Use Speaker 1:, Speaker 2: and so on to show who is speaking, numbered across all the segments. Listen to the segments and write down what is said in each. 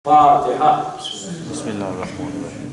Speaker 1: فاتحہ۔
Speaker 2: بسم اللہ الرحمن الرحیم۔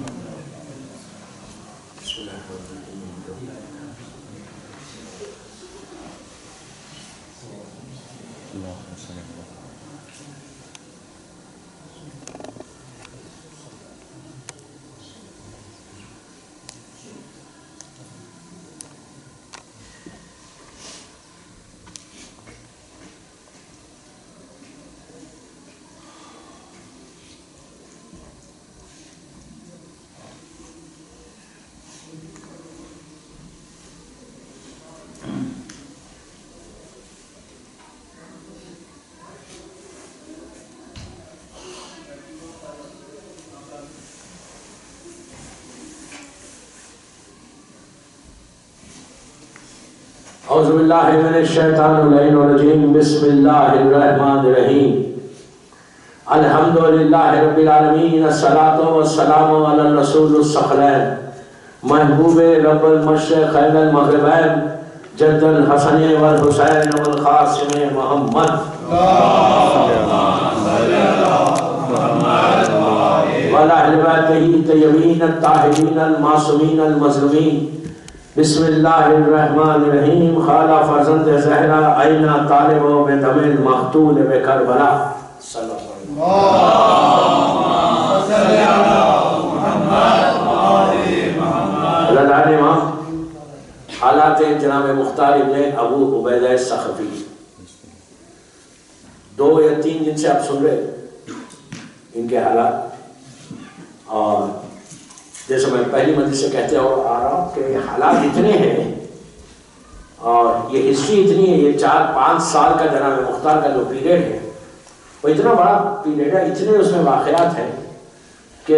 Speaker 1: اعوذ باللہ من الشیطان الرجیم، بسم اللہ الرحمن الرحیم۔ الحمدللہ رب العالمین، الصلاۃ والسلام علی الرسول الثقلین، محبوب رب المشرق خیر المغربین، جد الحسن والحسین والقاسم محمد، وعلی اہل بیتہ الطیبین الطاہرین المعصومین المظلومین۔ بسم اللہ الرحمن الرحیم۔ خالہ فرزند زہرا آئینہ طالب و بدم المقتول بکربلا، صلی اللہ علیہ وسلم۔ حالات جناب مختار ابن ابو عبیدہ الثقفی، 2 یا 3 دن سے آپ سن رہے ان کے حالات، اور جیسے میں پہلی مجلس سے کہتے آ رہا ہوں کہ یہ حالات اتنے ہیں اور یہ ہسٹری اتنی ہے، یہ 4-5 سال کا جناب مختار کا جو پیریڈ ہے وہ اتنا بڑا پیریڈ ہے، اتنے اس میں واقعات ہیں کہ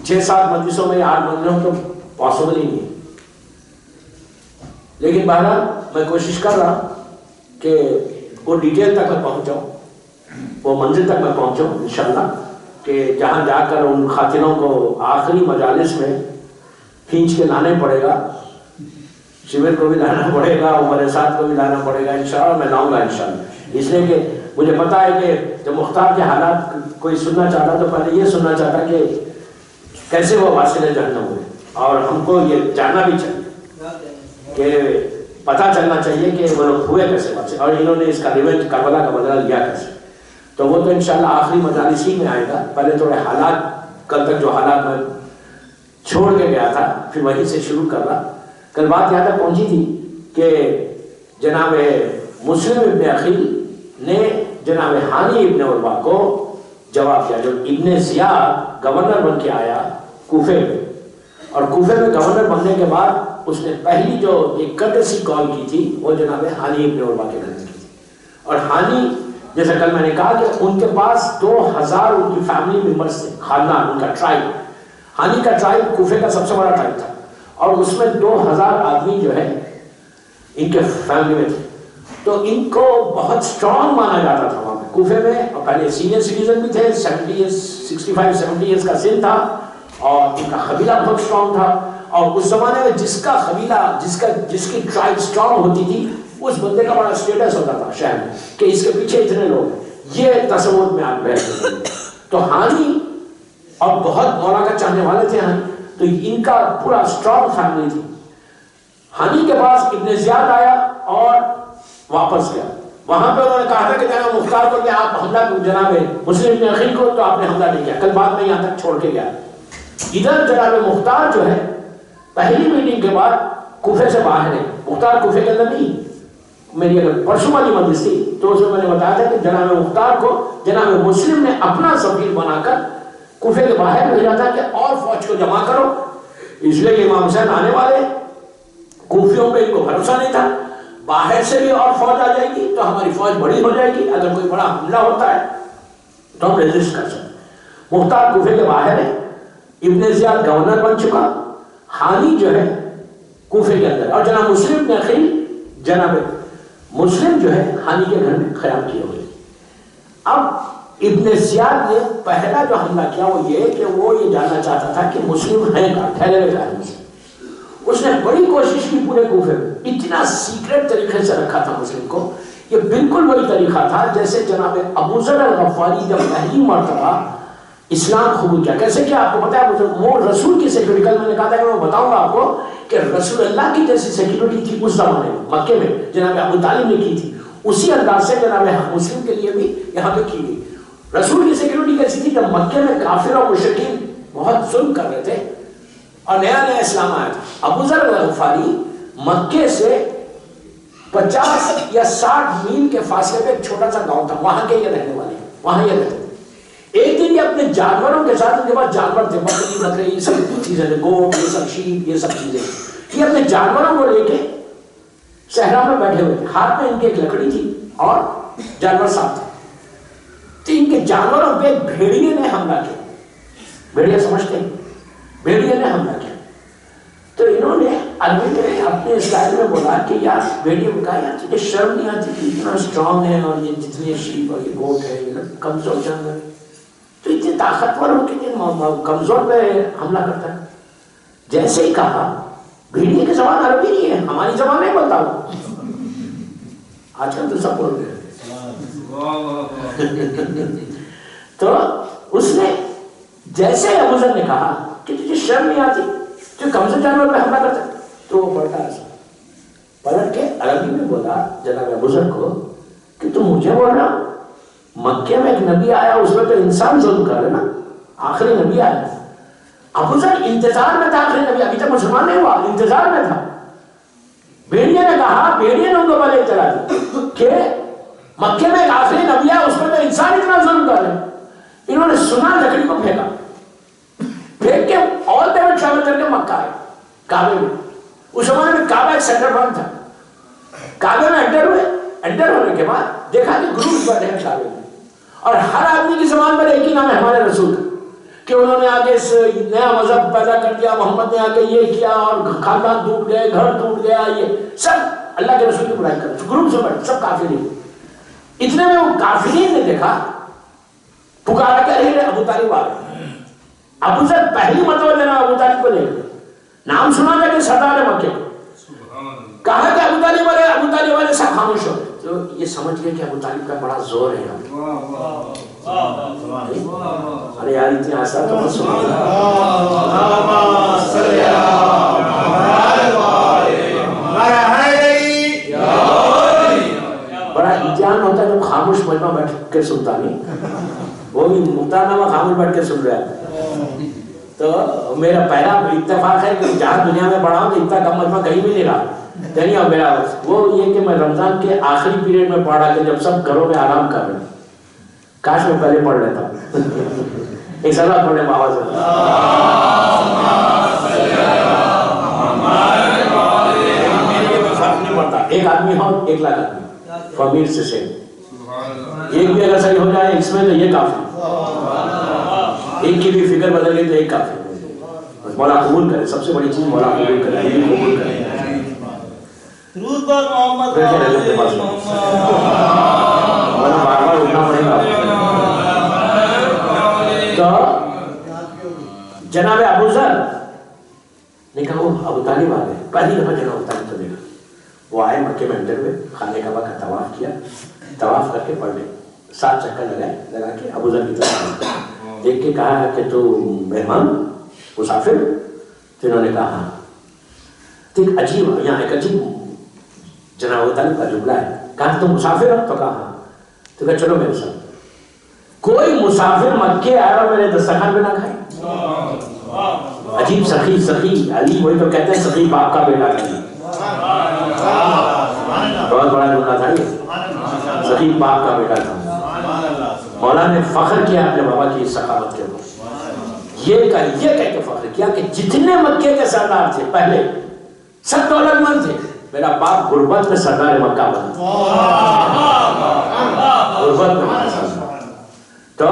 Speaker 1: 6-7 مجلسوں میں 8 مجلسوں تو پاسبل ہی نہیں۔ لیکن بہرحال میں کوشش کر رہا کہ وہ ڈیٹیل تک میں پہنچ جاؤں، وہ منزل تک میں پہنچوں انشاءاللہ، کہ جہاں جا کر ان خاتنوں کو آخری مجالس میں کھینچ کے لانے پڑے گا، شبر کو بھی لانا پڑے گا، عمر سعد کو بھی لانا پڑے گا، انشاءاللہ میں لاؤں گا انشاءاللہ۔ اس لیے کہ مجھے پتا ہے کہ جب مختار کے حالات کوئی سننا چاہتا تو پہلے یہ سننا چاہتا کہ کیسے وہ واصل جہنم ہوئے، اور ہم کو یہ جاننا بھی چاہیے کہ پتہ چلنا چاہیے کہ وہ لوگ ہوئے کیسے واصل، اور انہوں نے اس کا ریونج کربلا کا بدلہ لیا کیسے۔ تو وہ تو انشاءاللہ آخری مجالس ہی میں آئے گا۔ پہلے تھوڑے حالات، کل تک جو حالات میں چھوڑ کے گیا تھا پھر وہیں سے شروع کر رہا۔ کل بات یہاں تک پہنچی تھی کہ جناب مسلم ابن عقیل نے جناب ہانی ابن عروہ کو جواب دیا، جو ابن زیاد گورنر بن کے آیا کوفے میں، اور کوفے میں گورنر بننے کے بعد اس نے پہلی جو ایک کٹسی کال کی تھی وہ جناب ہانی ابن عروہ کے گھر میں کی تھی۔ اور ہانی، جیسا کل میں نے کہا کہ ان کے پاس 2000 ان کی فیملی ممبرز تھے، خاندان، ان کا ٹرائب۔ ہانی کا ٹرائب کوفے کا سب سے بڑا ٹرائب تھا، اور اس میں 2000 آدمی جو ہے ان کے فیملی میں تھے۔ تو ان کو بہت سٹرونگ مانا جاتا تھا وہاں پہ کوفے میں، اور پہلے سینئر سٹیزن بھی تھے، 65-70 ایئرز کا سن تھا، اور ان کا قبیلہ بہت سٹرونگ تھا۔ اور اس زمانے میں جس کا قبیلہ، جس کی ٹرائب سٹرونگ ہوتی تھی، اس بندے کا بڑا سٹیٹس ہوتا تھا شہر میں کہ اس کے پیچھے اتنے لوگ ہیں، یہ تصور میں آپ بیٹھتے ہیں۔ تو ہانی اور بہت مولا کا چاہنے والے تھے ہانی، تو ان کا پورا سٹرونگ فیملی تھی۔ ہانی کے پاس ابن زیاد آیا اور واپس گیا، وہاں پہ انہوں نے کہا تھا کہ جناب مختار کو کہ آپ حملہ جناب مسلم ابن عقیل کو، تو آپ نے حملہ نہیں کیا، کل بعد میں یہاں تک چھوڑ کے گیا۔ ادھر جناب مختار جو ہے پہلی میٹنگ کے بعد کوفے سے باہر ہے، مختار کوفے کے اندر نہیں۔ میری اگر پرسوں والی مجلس تھی تو اس میں نے بتایا تھا کہ جناب مختار کو جناب مسلم نے اپنا سفیر بنا کر کوفے کے باہر بھیجا تھا کہ اور فوج کو جمع کرو، اس لیے کہ امام حسین آنے والے، کوفیوں پہ ان کو بھروسہ نہیں تھا، باہر سے بھی اور فوج آ جائے گی تو ہماری فوج بڑی ہو جائے گی، اگر کوئی بڑا حملہ ہوتا ہے تو ہم ریزسٹ کر سکتے۔ مختار کوفے کے باہر ہے، ابن زیاد گورنر بن چکا، ہانی جو ہے کوفے کے اندر، اور جناب مسلم ابن عقیل، جناب مسلم جو ہے ہانی کے گھر میں قیام کیے ہوئے۔ اب ابن زیاد نے پہلا جو حملہ کیا وہ یہ کہ وہ یہ جاننا چاہتا تھا کہ مسلم ہے کہاں، ٹھہرے ہوئے کہاں مسلم۔ اس نے بڑی کوشش کی پورے کوفے میں، اتنا سیکریٹ طریقے سے رکھا تھا مسلم کو یہ بالکل وہی طریقہ تھا جیسے جناب ابو ذر الغفاری جب پہلی مرتبہ اسلام قبول کیا. کیسے کیا آپ کو پتا ہے؟ وہ رسول کی سیکورٹی، کل میں نے کہا تھا کہ میں بتاؤں گا آپ کو کہ رسول اللہ کی جیسی سیکورٹی تھی اس زمانے میں مکے میں جناب ابو طالب نے کی تھی، اسی انداز سے جناب مسلم کے لیے بھی یہاں پہ کی گئی. رسول کی سیکورٹی کیسی تھی؟ جب مکے میں کافر اور مشرکین بہت ظلم کر رہے تھے اور نیا نیا اسلام آیا تھا. ابو ذر الغفاری مکے سے 50 یا 60 میل کے فاصلے پہ ایک چھوٹا سا گاؤں تھا، وہاں کے یہ رہنے والے ہیں، وہاں یہ رہتے تھے. ایک دن یہ اپنے جانوروں کے ساتھ، ان کے پاس جانور تھے، بکری بکرے یہ سب چیزیں تھے، گوٹ یہ سب شیپ یہ سب چیزیں، یہ اپنے جانوروں کو لے کے صحرا میں بیٹھے ہوئے تھے. ہاتھ میں ان کے ایک لکڑی تھی اور جانور ساتھ تھے. تو ان کے جانوروں پہ بھیڑیے نے حملہ کیا. بھیڑیا سمجھتے ہیں؟ بھیڑیے نے حملہ کیا. تو انہوں نے عربی اپنے اسٹائل میں بولا کہ یار بھیڑیے کو کہا یار تجھے شرم نہیں آتی کہ اتنا اسٹرانگ ہے اور یہ جتنے شیپ اور یہ گوٹ ہے یہ کمزور جانور تو اتنے طاقتور ہو کے کمزور پہ حملہ کرتا ہے. جیسے ہی کہا بھیڑیے کی زبان عربی نہیں ہے، ہماری زبان نہیں بولتا ہوں، آج کل تو سب بول رہے ہیں. تو اس نے جیسے ابو ذر نے کہا کہ تجھے شرم نہیں آتی جو کمزور جانور پہ حملہ کرتا ہے، تو وہ پلٹا ایسا پلٹ کے عربی میں بولا جناب ابو ذر کو کہ تم مجھے بول رہا، مکے میں ایک نبی آیا اس میں تو انسان ظلم کر رہے نا، آخری نبی آیا. ابو ذر انتظار میں تھا آخری نبی، ابھی تک مسلمان نہیں ہوا، انتظار میں تھا. بھیڑیے نے کہا، بھیڑیے نے ان کو پہلے اطلاع دی کہ مکے میں ایک آخری نبی ہے اس میں تو انسان اتنا ظلم کر رہے. انہوں نے سنا، لکڑی کو پھینکا، پھینک کے آل پیمنٹ ٹریول کر کے مکہ آئے کعبے میں. اس زمانے میں کعبہ ایک سینٹر پوائنٹ تھا. کعبے میں انٹر ہوئے، انٹر ہونے کے بعد دیکھا کہ گروپ بیٹھے ہیں کعبے میں اور ہر آدمی کی زبان پر ایک ہی نام ہے ہمارے رسول کا کہ انہوں نے آگے نیا مذہب پیدا کر دیا، محمد نے آگے یہ کیا اور خاندان ٹوٹ گئے، گھر ٹوٹ گیا، یہ سب اللہ کے رسول کی برائی کر رہے. گروپ سے بیٹھے سب کافرین. اتنے میں وہ کافرین نے دیکھا، پکارا کہ ارے ابو طالب آ گئے. ابو ذر پہلی مرتبہ جناب ابو طالب کو لے گئے، نام سنا گیا کہ سردار مکے، کہا کہ ابو طالب والے، ابو طالب والے سب خاموش ہو گئے. تو یہ سمجھ گئے کہ ابو طالب کا بڑا زور ہے. ارے یار اتنی آسان تو مت سنو، بڑا امتحان ہوتا ہے جب خاموش مجمع بیٹھ کے سنتا نہیں، وہ بھی مختارنامہ خاموش بیٹھ کے سن رہا ہے. تو میرا پہلا اتفاق ہے کہ جہاں دنیا میں پڑھا ہوں تو اتنا کم مجمع کہیں بھی نہیں رہا. نہیں اور میرا وہ یہ کہ میں رمضان کے آخری پیریڈ میں پڑھا کہ جب سب گھروں میں آرام کر رہے ہیں، کاش میں پہلے پڑھ لیتا ہوں. ایک سلوات پڑھنے میں آواز ایک آدمی ہو ایک لاکھ آدمی فامیر سے سیم، ایک بھی اگر صحیح ہو جائے اس میں تو یہ کافی، ایک کی بھی فکر بدل گئی تو ایک کافی. مولا قبول کرے، سب سے بڑی چیز مولا قبول کرے، قبول کرے.
Speaker 3: درود بر محمد
Speaker 1: بار بار اٹھنا پڑے گا. تو جناب ابو ذر نے کہا وہ ابو طالب آ گئے. پہلی دفعہ جناب ابو طالب کو دیکھا. وہ آئے مکے میں انٹر ہوئے، خانہ کعبہ کا طواف کیا، طواف کر کے پڑھ لے 7 چکر لگا کے ابو ذر کی طرف دیکھ کے کہا کہ تو مہمان مسافر؟ تو انہوں نے کہا ہاں. تو ایک عجیب یہاں ایک عجیب جناب ابو طالب کا جملہ ہے. کہا تم مسافر ہو؟ تو کہا ہاں. تو کہا چلو میرے ساتھ. کوئی مسافر مکے آیا اور میرے دسترخوان پہ نہ کھائے. عجیب. سخی سخی علی وہی تو کہتے ہیں سخی باپ کا بیٹا تھا. بہت بڑا جملہ تھا یہ، سخی باپ کا بیٹا تھا. مولا نے فخر کیا اپنے بابا کی سخاوت کے اوپر. یہ کہہ کے فخر کیا کہ جتنے مکے کے سردار تھے پہلے سب دولت مند تھے، میرا باپ غربت میں سردار مکہ بنا. غربت میں ہمارے ساتھ تو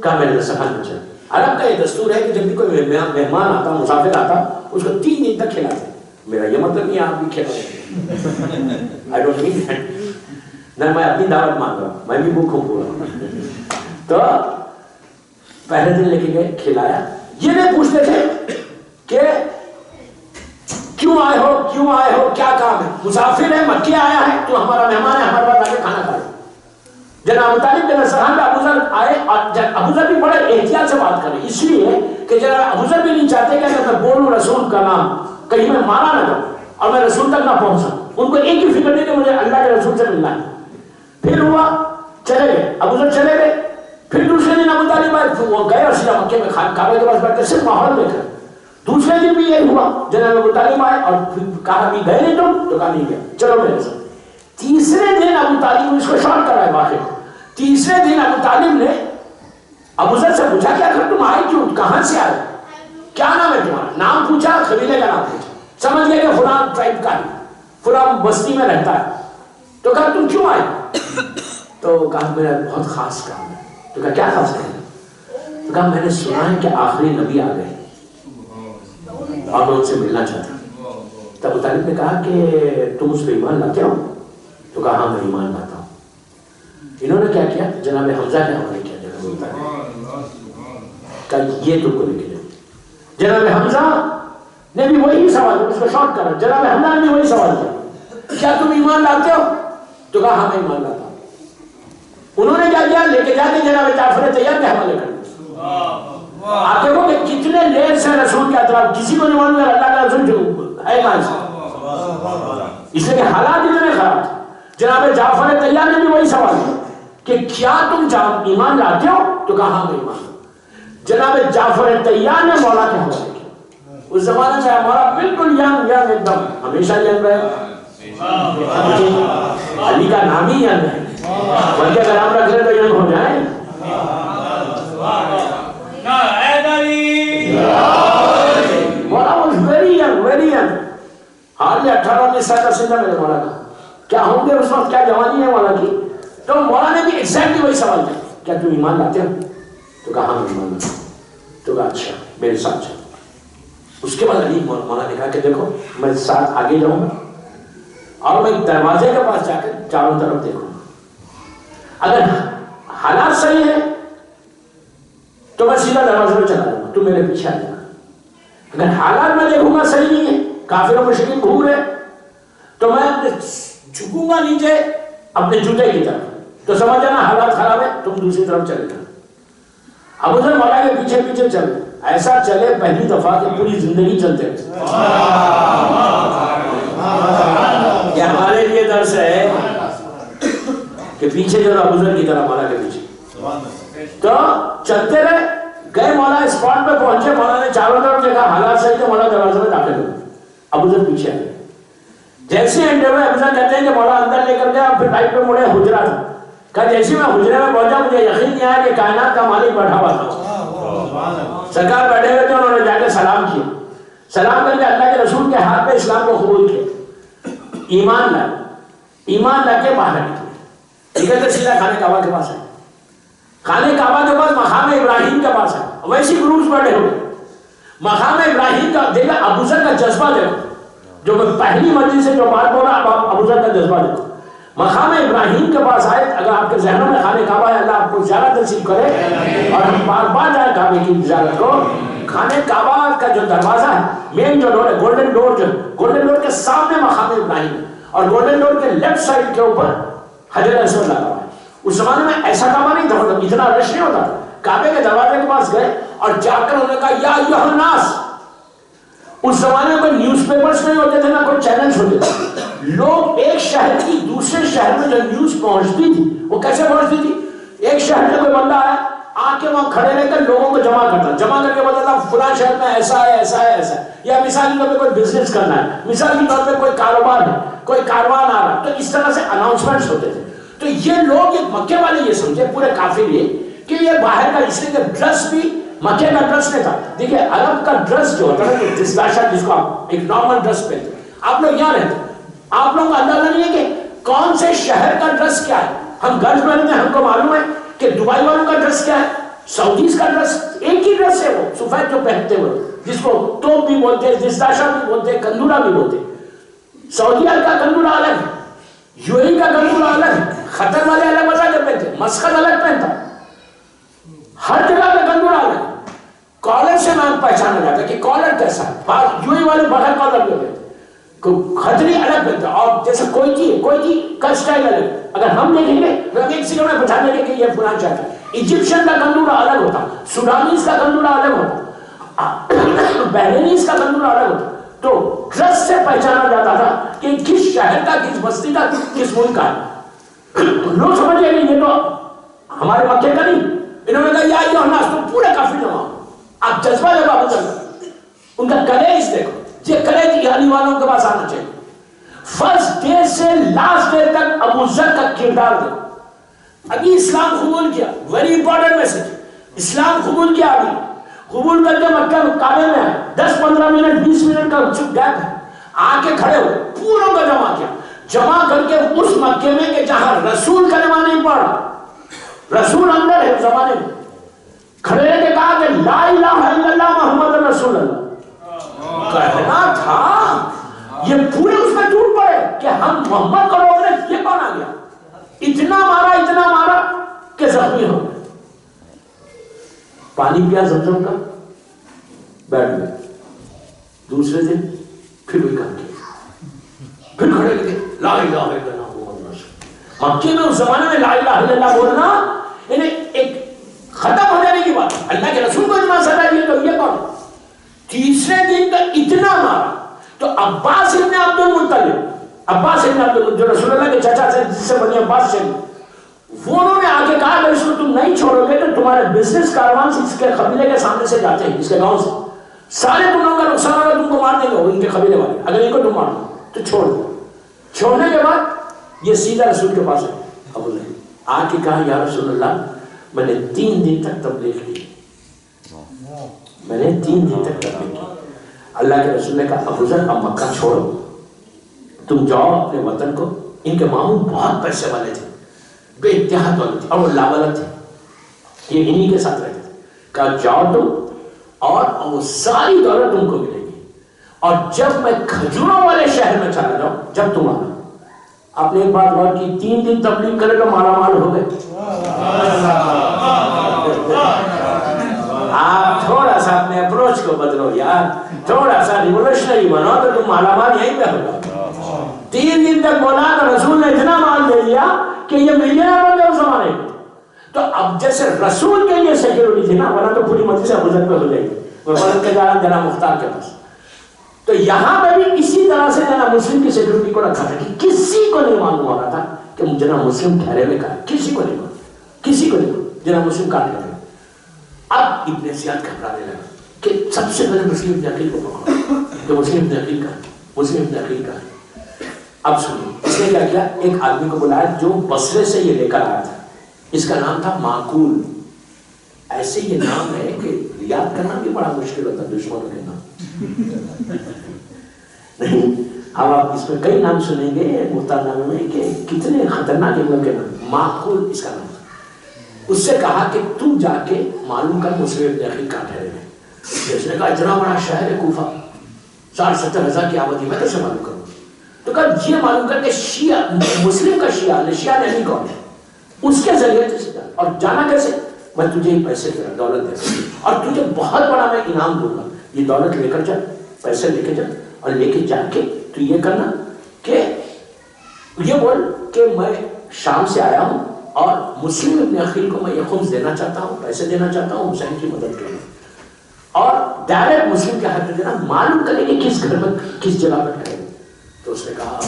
Speaker 1: کہا میرے دسترخوان پہ چل. عرب کا یہ دستور ہے کہ جب بھی کوئی مہمان آتا، مسافر آتا، اس کو 3 دن تک کھلاتے. میرا یہ مطلب نہیں آپ بھی کھلاتے، I don't mean that. نہ میں اپنی دعوت مانگ رہا ہوں، میں بھی بھوک ہوں پورا. تو پہلے دن لے کے گئے، کھلایا. یہ نہیں پوچھتے تھے کہ کیوں آئے ہو کیا کام ہے؟ مسافر ہے، مکے آیا ہے، تو ہمارا مہمان ہے، ہمارے پاس آ کے کھانا کھائے۔ جناب ابو طالب کے نصران پہ ابو ذر آئے، اور ابو ذر بھی بڑے احتیاط سے بات کریں، اس لیے کہ جناب ابو ذر بھی نہیں چاہتے کہ اگر میں بولوں رسول کا نام کہیں میں مارا نہ جاؤں اور میں رسول تک نہ پہنچا۔ ان کو ایک ہی فکر تھی کہ مجھے اللہ کے رسول سے ملنا ہے۔ پھر ہوا، چلے گئے، ابو ذر چلے گئے۔ پھر دوسرے دن ابو طالب آئے، وہ گئے اور سیدھا مکے میں کعبے کے پاس بیٹھ کے صرف ماحول دیکھا۔ دوسرے دن بھی یہی ہوا، جناب ابو طالب آئے اور کہا بھی گئے نہیں تم؟ تو کہا نہیں گیا، چلو میرے ساتھ۔ تیسرے دن ابو طالب، اس کو شارٹ کرا ہے واقعہ، تیسرے دن ابو طالب نے ابو ذر سے پوچھا کہ اگر تم آئے کیوں، کہاں سے آئے، کیا نام ہے تمہارا؟ نام پوچھا، قبیلے کا نام پوچھا، سمجھ گئے کہ فلاں ٹرائب کا ہے، فلاں بستی میں رہتا ہے۔ تو کہا تم کیوں آئے؟ تو کہا میرا بہت خاص کام ہے۔ تو کہا کیا خاص کام ہے؟ تو کہا میں نے سنا ہے کہ آخری نبی آ گئے اور میں ان سے ملنا چاہتا ہوں۔ تو ابو طالب نے کہا کہ تم اس پہ ایمان لاتے ہو؟ تو کہا ہاں میں ایمان لاتا ہوں۔ انہوں نے کیا کیا؟ جناب حمزہ کے حوالے کیا، جناب ابو طالب کہا یہ تم کو لے کے جاؤ۔ جناب حمزہ نے بھی وہی سوال کیا، اس کو شارٹ کرا، جناب حمزہ نے بھی وہی سوال کیا، کیا تم ایمان لاتے ہو؟ تو کہا ہاں میں ایمان لاتا ہوں۔ انہوں نے کیا کیا؟ لے کے جا کے جناب جعفر طیار کے حوالے کر دیا۔ آپ دیکھو کہ کتنے لیر سے رسول کے اطراف، کسی کو نہیں معلوم ہے اللہ کا رسول جو ہے کہاں سے، اس لیے کہ حالات اتنے خراب تھے۔ جناب جعفر طیار نے بھی وہی سوال کیا کہ کیا تم ایمان لاتے ہو؟ تو کہا ہاں میں ایمان لاتا ہوں۔ جناب جعفر طیار نے مولا کے حوالے کیا۔ اس زمانے میں ہمارا بالکل ینگ ایک دم، ہمیشہ ینگ رہے، علی کا نام ہی ینگ ہے، بلکہ اگر آپ رکھ لیں تو ینگ ہو جائیں۔ مولا was very young، حالی 18-19 سال کا سن میرے مولا کا، کیا ہوں گے اس وقت، کیا جوانی ہے مولا کی۔ تو مولا نے بھی ایگزیکٹلی وہی سوال کیا، کیا تم ایمان لاتے ہو؟ تو کہا ہم ایمان لاتے ہیں۔ تو کہا اچھا میرے ساتھ چلو۔ اس کے بعد علی مولا نے کہا کہ دیکھو میں ساتھ آگے جاؤں گا اور میں دروازے کے پاس جا کر چاروں طرف دیکھوں گا، اگر حالات صحیح ہے تو میں سیدھا دروازے میں چلا جاؤں گا، تم میرے پیچھے آ جانا۔ اگر حالات میں دیکھوں گا صحیح نہیں ہے، کافر و مشرکین گھوم رہے، تو میں جھکوں گا نیچے اپنے جوتے کی طرف، تو سمجھ جانا حالات خراب ہے، تم دوسری طرف چلے جانا۔ ابو ذر مولا کے پیچھے پیچھے چلے، ایسا چلے پہلی دفعہ کہ پوری زندگی چلتے ہیں۔ یہ ہمارے لیے درس ہے کہ پیچھے جو ابو ذر کی طرح مولا کے پیچھے، تو چلتے رہے، گئے مولا اسپاٹ پہ پہنچے، مولا نے چاروں طرف دیکھا، حالات صحیح تھے، مولا دروازے میں داخل ہوئے، ابو ذر پیچھے آئے۔ جیسے انٹر ہوئے ابو ذر کہتے ہیں کہ مولا اندر لے کر گیا، پھر ٹائپ پہ مڑے، حجرہ تھا، کہا جیسے میں حجرے میں پہنچا مجھے یقین نہیں آیا کہ کائنات کا مالک بیٹھا ہوا تھا۔ سرکار بیٹھے ہوئے تھے، انہوں نے جا کے سلام کیا، سلام کر کے اللہ کے رسول کے ہاتھ پہ اسلام کو قبول کیا، ایمان لا کے باہر نکلے، نکل کر سیدھا خانہ کعبہ کے پاس آئے، خانہ کعبہ کے پاس مقام ابراہیم کے پاس آئے، ویسی گروپس بیٹھے ہوئے، مقام ابراہیم کا دیکھا، ابو ذر کا جذبہ دیکھو، جو میں پہلی مجلس سے جو بات بولا، اب ابو ذر کا جذبہ دیکھو، مقام ابراہیم کے پاس آئے۔ اگر آپ کے ذہنوں میں خانہ کعبہ ہے، اللہ آپ کو زیارت نصیب کرے اور ہم بار بار جائیں کعبے کی زیارت کو۔ خانہ کعبہ کا جو دروازہ ہے، مین جو ڈور ہے، گولڈن ڈور، جو گولڈن ڈور کے سامنے مقام ابراہیم ہے، اور گولڈن ڈور کے لیفٹ سائڈ کے اوپر حجر اسود لگا ہوا ہے۔ اس زمانے میں ایسا کعبہ نہیں تھا، مطلب اتنا رش نہیں ہوتا، کعبے کے دروازے کے پاس گئے اور جا کر انہوں نے کہا یا ایھا الناس۔ اس زمانے میں کوئی نیوز پیپرز نہیں ہوتے تھے، نہ کوئی چینلز ہوتے تھے، لوگ ایک شہر کی دوسرے شہر میں جو نیوز پہنچتی تھی وہ کیسے پہنچتی تھی؟ ایک شہر میں کوئی بندہ آیا، آ کے وہاں کھڑے رہ کر لوگوں کو جمع کر کے بتاتا فلاں شہر میں ایسا ہے ایسا ہے ایسا ہے، یا مثال کے طور پہ کوئی بزنس کرنا ہے، مثال کے طور پہ کوئی کاروبار ہے، کوئی کاروان آ رہا، تو اس طرح سے اناؤنسمنٹس ہوتے تھے۔ تو یہ لوگ، یہ مکے والے یہ سمجھے، پورے کافر یہ کہ یہ باہر کا، اس لیے کہ ڈریس بھی مکے کا ڈریس نہیں تھا۔ دیکھیں عرب کا ڈریس جو ہوتا ہے، دستاشا جس کو آپ ایک نارمل ڈریس پہنتے، آپ لوگ یہاں رہتے، آپ لوگوں کو اندازہ نہیں ہے کہ کون سے شہر کا ڈریس کیا ہے۔ ہم گلف میں رہتے ہیں، ہم کو معلوم ہے کہ دبئی والوں کا ڈریس کیا ہے، سعودیز کا ڈریس ایک ہی ڈریس ہے، وہ سفید جو پہنتے ہوئے، جس کو توپ بھی بولتے ہیں، دستاشا بھی بولتے ہیں، کندورا بھی بولتے ہیں۔ سعودی عرب کا کندورا الگ ہے، یو اے ای کا کندورا الگ ہے، قطر والے الگ مزاج پہنتے ہیں، مسقط الگ پہنتا، ہر جگہ کا کندورا الگ ہے۔ کالر سے نام پہچانا جاتا ہے کہ کالر کیسا ہے، یو اے ای والے بغیر کالر بھی ہوتے ہیں، خطری الگ بنتا ہے، اور جیسے کوئی چیز کا اسٹائل الگ. اگر ہم دیکھیں گے ہم ایک سیکنڈ میں پہچان لیں گے کہ یہ فلاں چاہتا ہے. ایجپشن کا گندورا الگ ہوتا، سوڈانیز کا گندورا الگ ہوتا، بحرینیز کا گندورا الگ ہوتا. تو ڈریس سے پہچانا جاتا تھا کہ کس شہر کا، کس بستی کا، کس ملک کا ہے. لوگ سمجھ گئے کہ یہ تو ہمارے مکے کا نہیں. انہوں نے کہا یا ایھا الناس، تو پورے کافر جمع. آپ جذبہ جب آپ ان کا کریج دیکھو، یہ کریج ایرانی والوں کے پاس آنا چاہیے. فرسٹ ڈے سے لاسٹ ڈے تک ابو ذر کا کردار دیکھو. ابھی اسلام قبول کیا، ویری امپورٹنٹ میسج. اسلام قبول کیا، ابھی قبول کر کے مکہ کعبے میں آئے، 10-15 منٹ 20 منٹ کا گیپ ہے، آ کے کھڑے ہوئے، پوروں کو جمع کیا. جمع کر کے اس مکے میں کہ جہاں رسول کلمہ نہیں پڑھا، رسول اندر ہے زمانے میں، کھڑے رہ کے کہا کہ لا الہ الا اللہ محمد رسول اللہ. کہنا تھا یہ پورے اس میں ٹوٹ پڑے کہ ہم محمد کو روک رہے. یہ کون آ گیا؟ اتنا مارا کہ زخمی ہو گئے. پانی پیا زمزم کا، بیٹھ گئے. دوسرے دن پھر وہی کام کیا، پھر کھڑے لگے لا الہ الا اللہ محمد رسول. مکے میں اس زمانے میں لا الہ الا اللہ بولنا انہیں ایک ختم ہو جانے کی بات. اللہ کے رسول کو اتنا سزا دیے تو یہ کون؟ تیسرے دن کا اتنا مارا تو عباس ابن عبد المطلب جو رسول اللہ کے چچا سے جس سے بنی عباس سے، وہ انہوں نے آگے کہا کہ اس کو تم نہیں چھوڑو گے تو تمہارے بزنس کاروان اس کے قبیلے کے سامنے سے جاتے ہیں، اس کے گاؤں سے سارے تم لوگوں کا نقصان ہوگا، تم کو مار دیں گے ان کے قبیلے والے، اگر ان کو تم مار دو تو چھوڑ دو. چھوڑنے کے بعد یہ سیدھا رسول کے پاس ہے. ابو نے آ کے کہا یا رسول اللہ میں نے 3 دن تک تبلیغ کی، میں نے 3 دن تک تبلیغ کی. اللہ کے رسول نے کہا ابو ذر اب مکہ چھوڑو، تم جاؤ اپنے وطن کو. ان کے ماموں بہت پیسے والے تھے، بے انتہا دولت تھی، اور وہ لاولت تھے، یہ انہی کے ساتھ رہتے تھے. کہا جاؤ تم اور وہ ساری دولت تم کو ملے گی، اور جب میں کھجوروں والے شہر میں چلا جاؤں جب تم آنا. آپ نے ایک بات غور کی، 3 دن تبلیغ کرے تو مالا مال ہو گئے. آپ تھوڑا سا اپنے اپروچ کو بدلو یار، تھوڑا سا ریولوشنری بنو تو تم مالا مال یہیں پہ ہوگا. 3 دن تک بولا تو رسول نے اتنا مال دے دیا کہ یہ ملینر بن گئے اس زمانے میں. تو اب جیسے رسول کے لیے سیکیورٹی تھی نا، ورنہ تو پوری مجلس ابو ذر پہ ہو جائے گی، وہ بدل کے جا رہا جناب مختار کے پاس. تو یہاں پہ بھی اسی طرح سے جناب مسلم کی سیکیورٹی کو رکھا تھا کہ کسی کو نہیں معلوم ہو رہا تھا کہ جناب مسلم ٹھہرے ہوئے کہا، کسی کو نہیں معلوم، کسی کو نہیں معلوم جناب مسلم کاٹ لگے. اب ابن زیاد گھبرانے لگا کہ سب سے پہلے مسلم ابن عقیل کو پکڑو کہ مسلم ابن عقیل کا ہے، مسلم ابن عقیل کا ہے. اب سنو اس نے کیا کیا، ایک آدمی کو بلایا جو بصرے سے یہ لے کر آیا تھا. اس کا نام تھا معقول. ایسے یہ نام ہے کہ یاد کرنا بھی بڑا مشکل ہوتا ہے دشمنوں کے نام. نہیں اب آپ اس میں کئی نام سنیں گے مختار نامے میں کہ کتنے خطرناک ان کے نام. معقول اس کا نام تھا. اس سے کہا کہ تو جا کے معلوم کر مسلم ابن عقیل کہاں ٹھہرے ہیں. اس نے کہا اتنا بڑا شہر ہے کوفہ، 60-70 ہزار کی آبادی، میں کیسے معلوم کروں؟ تو کہا یہ معلوم کر کے شیعہ مسلم کا شیعہ نہیں کون ہے، اس کے ذریعے سے جانا. اور جانا کیسے؟ میں تجھے پیسے دولت دے دوں اور تجھے بہت بڑا میں انعام دوں گا. یہ دولت لے کر جا، پیسے لے کے جا، اور لے کے جا کے تو یہ کرنا کہ یہ بول کہ میں شام سے آیا ہوں اور مسلم ابن عقیل کو میں یہ خمس دینا چاہتا ہوں، پیسے دینا چاہتا ہوں، حسین کی مدد کرنا. اور ڈائریکٹ مسلم کے ہاتھ میں دینا، معلوم کریں کہ کس گھر میں کس جگہ پر ٹھہرے. تو اس نے کہا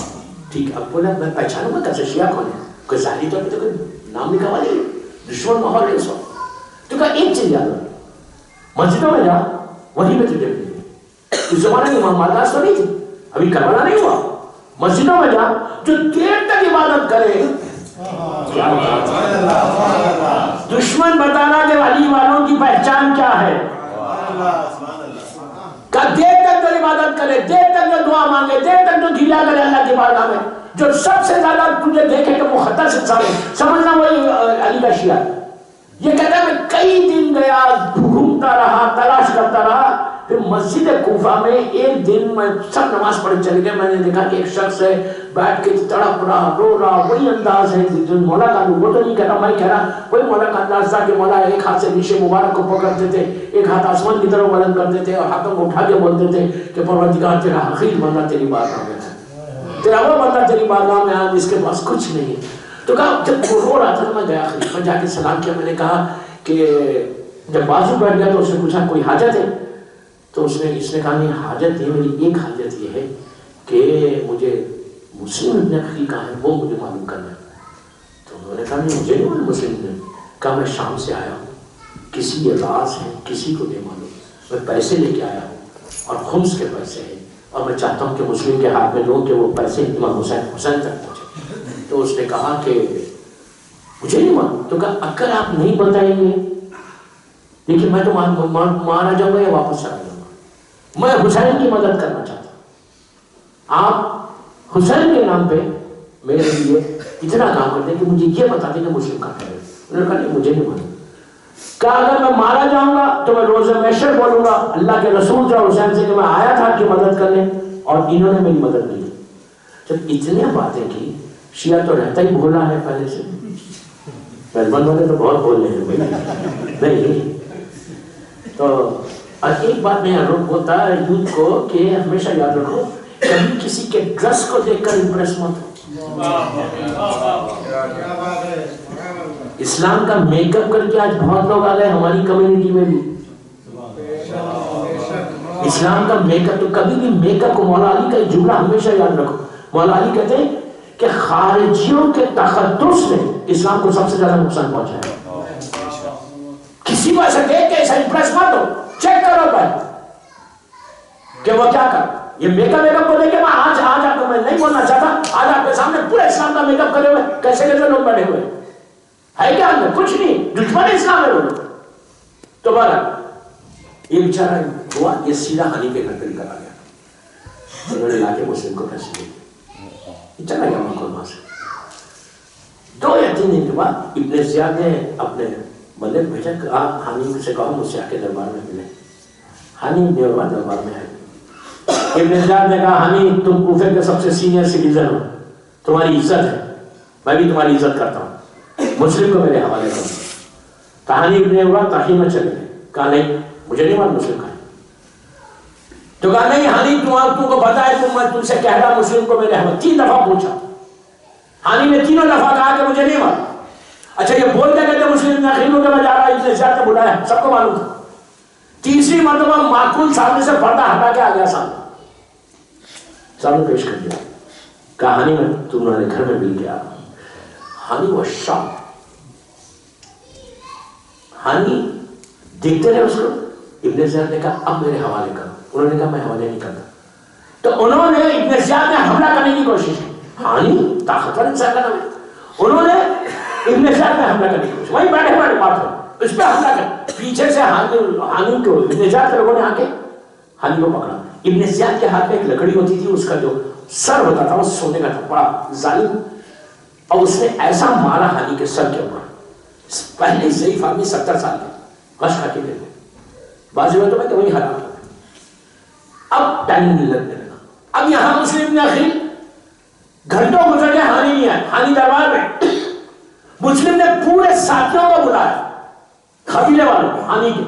Speaker 1: ٹھیک ہے. اب بولا میں پہچانوں گا کیسے شیعہ کون ہے؟ کوئی ظاہری طور پہ تو کوئی نام لکھا ہوا نہیں، دشمن ماحول ہے اس وقت. تو کہا ایک چیز یاد رکھ، مسجدوں میں جا، وہیں پہ تجھے ملے گی. اس زمانے میں امام مالداس تو نہیں تھی، ابھی کربلا نہیں ہوا. مسجدوں میں جا، جو دیر تک عبادت کرے. دشمن بتانا کہ علی والوں کی پہچان کیا ہے، کہ دیر تک جو عبادت کرے، دیر تک جو دعا مانگے، دیر تک جو گھیلا کرے اللہ کی بارگاہ میں، جو سب سے زیادہ تجھے دیکھے کہ وہ خطر سے سامنے سمجھنا وہی علی کا شیعہ. یہ کہتا ہے میں کئی دن گیا، گھومتا رہا، تلاش کرتا رہا. پھر مسجد کوفہ میں ایک دن میں سب نماز پڑھ چلے گئے. میں نے دیکھا کہ ایک شخص ہے بیٹھ کے تڑپ رہا، رو رہا. وہی انداز ہے جو مولا کا، وہ تو نہیں کہہ رہا، میں کہہ رہا وہی مولا کا انداز تھا کہ مولا ایک ہاتھ سے نیشے مبارک کو پکڑتے تھے، ایک ہاتھ آسمان کی طرف بلند کرتے تھے اور ہاتھوں کو اٹھا کے بولتے تھے کہ پروردگار تیرا حقیر بندہ تیری بات میں. تیرا وہ بندہ تیری بارگاہ میں آیا جس کے پاس کچھ نہیں ہے. تو کہا جب وہ رو رہا تھا میں گیا خلیفہ جا کے سلام کیا. میں نے کہا کہ جب بازو بیٹھ گیا تو اس نے پوچھا کوئی حاجت ہے؟ تو اس نے کہا نہیں حاجت ہے، میری ایک حاجت یہ ہے کہ مجھے مسلم ابن اخی کہاں ہے وہ مجھے معلوم کرنا ہے. تو انہوں نے کہا نہیں مجھے نہیں معلوم مسلم ابن. کہا میں شام سے آیا ہوں، کسی یہ راز ہے کسی کو نہیں معلوم، میں پیسے لے کے آیا ہوں اور خمس کے پیسے ہیں اور میں چاہتا ہوں کہ مسلم کے ہاتھ میں دوں کہ وہ پیسے امام حسین تک پہنچے. تو اس نے کہا کہ مجھے نہیں معلوم. تو کہا اگر آپ نہیں بتائیں گے لیکن میں تو مارا جاؤں گا یا واپس آ جاؤں گا. میں حسین کی مدد کرنا چاہتا ہوں، آپ حسین کے نام پہ میرے لیے اتنا کام کرتے ہیں کہ مجھے یہ بتا دیں کہ مسلم کہاں ہے. انہوں نے کہا نہیں مجھے نہیں معلوم. کہا اگر میں مارا جاؤں گا تو میں روز محشر بولوں گا اللہ کے رسول صلی اللہ علیہ وسلم سے کہ میں آیا تھا آپ کی مدد کرنے اور انہوں نے میری مدد نہیں کی. جب اتنے باتیں کی، شیعہ تو رہتا ہی بھولا ہے پہلے سے، میلبرن والے تو بہت بول رہے ہیں نہیں. تو اور ایک بات میں ہوتا ہے یوتھ کو کہ ہمیشہ یاد رکھو کبھی کسی کے ڈریس کو دیکھ کر امپریس مت ہو. اسلام کا میک اپ کر کے آج بہت لوگ آ گئے ہماری کمیونٹی میں بھی. اسلام کا میک اپ تو کبھی بھی میک اپ کو مولا علی کا جملہ ہمیشہ یاد رکھو. مولا علی کہتے ہیں کہ خارجیوں کے تخدس نے اسلام کو سب سے زیادہ نقصان پہنچایا. کسی کو ایسا دیکھ کے ایسا امپریس مت ہو، چیک کرو پہلے کہ وہ کیا کر. یہ میک اپ کو دیکھ کے میں آج آپ کو میں نہیں بولنا چاہتا، آج آپ کے سامنے پورے اسلام کا میک اپ کرے ہوئے کیسے لوگ بیٹھے ہوئے ہے کیا اندر کچھ نہیں، دشمن اسلام ہے وہ لوگ. تو بہرحال یہ بیچارہ ہوا، یہ سیدھا ہانی کے گھر پہ نکل آ گیا. انہوں نے لا کے مسلم کو پیسے دے دیا، چلا گیا ملک وہاں سے. 2 یا 3 دن کے بعد ابن زیاد نے اپنے بندے بھیجا کہ آپ ہانی سے کہو مجھ سے آ کے دربار میں ملے. ہانی دربار میں آئے. ابن زیاد نے کہا ہانی تم کوفے کے سب سے سینئر سٹیزن ہو، تمہاری عزت ہے، میں بھی تمہاری عزت کرتا ہوں، مسلم کو میرے حوالے کرو. کہانی ابن ہوا تاخیر میں چلے گئے. کہا نہیں مجھے نہیں معلوم مسلم کا ہے. تو کہا نہیں ہانی تم کو پتا ہے میں تم سے کہہ رہا مسلم کو میرے حوالے. 3 دفعہ پوچھا. ہانی نے 3 دفعہ کہا کہ مجھے نہیں معلوم. اچھا یہ بولتے کہتے مسلم ناخینوں کے میں جا رہا ابن زیاد نے بلایا، سب کو معلوم تھا. تیسری مرتبہ معقول سامنے سے پردہ ہٹا کے آ گیا، سامنے پیش کر دیا. کہانی میں تمہارے گھر میں مل گیا. ہانی وہ شاک. ہانی دیکھتے رہے اس کو. ابن زیاد نے کہا اب میرے حوالے کرو. انہوں نے کہا میں حوالے نہیں کرتا. تو انہوں نے ابن زیاد نے حملہ کرنے کی کوشش کی. ہانی طاقتور انسان کا نام ہے. انہوں نے ابن زیاد میں حملہ کرنے کی کوشش، وہیں بیٹھے بیٹھے بات کر اس پہ حملہ کر. پیچھے سے ہانی کو ابن زیاد کے لوگوں نے آ کے ہانی کو پکڑا. ابن زیاد کے ہاتھ میں ایک لکڑی ہوتی تھی، اس کا جو سر ہوتا تھا وہ سونے کا تھا، بڑا ظالم. اور اس نے ایسا مارا ہانی کے سر کے اوپر. پہلے ضعیف آدمی 70 سال کے غش کھا کے گئے. بعض میں تو میں کہ وہی ہلاک ہو گئے. اب ٹائم نہیں لگنے لگا. اب یہاں مسلم نے آخری گھنٹوں گزر گئے، ہانی نہیں آئے. ہانی دربار میں مسلم نے پورے ساتھیوں کو بلایا، قبیلے والوں کو، ہانی کے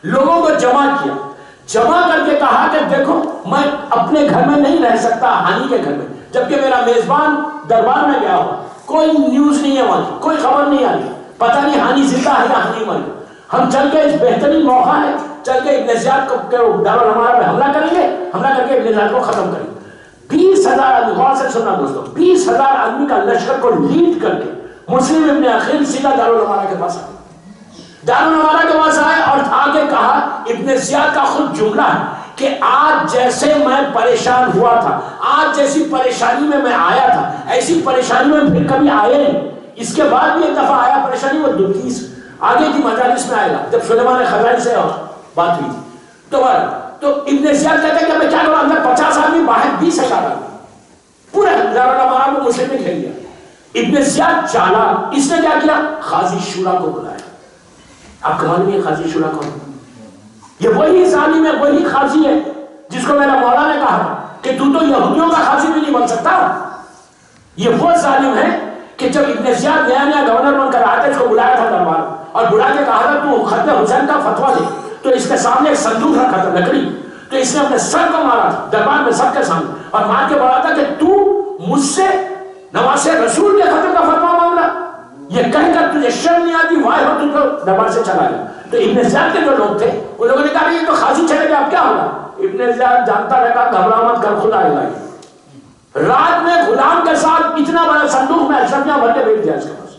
Speaker 1: لوگوں کو جمع کیا. جمع کر کے کہا کہ دیکھو میں اپنے گھر میں نہیں رہ سکتا ہانی کے گھر میں، جبکہ میرا میزبان دربار میں گیا ہوا، کوئی نیوز نہیں ہے وہاں کی، کوئی خبر نہیں آ رہی، پتہ نہیں ہانی زندہ ہے یا ہانی مر گیا. ہم چل کے اس بہترین موقع ہے، چل کے ابن زیاد کو دارالحمارہ میں حملہ کریں گے، حملہ کر کے ابن زیاد کو ختم کریں گے. 20,000 آدمی، غور سے سننا دوستو، 20,000 آدمی کا لشکر کو لیڈ کر کے مسلم ابن عقیل سیدھا دارالحمارہ کے پاس آئے. دارالحمارہ کے پاس آئے اور آگے کہا، ابن زیاد کا خود جملہ ہے کہ آج جیسے میں پریشان ہوا تھا، آج جیسی پریشانی میں آیا تھا، ایسی پریشانی میں پھر کبھی آئے نہیں. اس کے بعد بھی ایک دفعہ آیا پریشانی، وہ 30 آگے کی مجالس میں آئے گا جب سلیمان خزائی سے بات ہوئی تھی. تو ابن زیاد کہتے ہیں کہ میں کیا کروں، اندر 50 آدمی، باہر 20,000 آدمی، پورے دارالحمارہ کو مسلم نے گھیر لیا. ابن زیاد چالا، اس نے کیا کیا، قاضی شورا کو بلایا. آپ کو معلوم ہے قاضی شورا کون؟ یہ وہی ظالم ہے، وہی قاضی ہے جس کو میرا مولا نے کہا کہ تو یہودیوں کا قاضی بھی نہیں بن سکتا. یہ وہ ظالم ہے کہ جب ابن زیاد نیا نیا گورنر بن کر آیا تھا، اس کو بلایا تھا دربار اور بلا کے کہا تھا تو ختم حسین کا فتویٰ دے. تو اس کے سامنے ایک صندوق رکھا تھا لکڑی، تو اس نے اپنے سر کو مارا تھا دربار میں سب کے سامنے، اور مار کے بولا تھا کہ تو مجھ سے نواز رسول کے ختم کا فتویٰ مانگ رہا، یہ کہہ کر تجھے شرم نہیں آتی، وائے ہو تجھ کو دربار سے چلا گیا۔ تو ابن زیاد کے جو لوگ تھے ان لوگوں نے کہا یہ تو قاضی چلے گیا، اب کیا ہوگا؟ ابن زیاد جانتا رہا، گھبرا مت کر، خدا آئے گا۔ رات میں غلام کے ساتھ اتنا بڑا صندوق میں اشرفیاں بھر کے بیچ دیا، اس کے پاس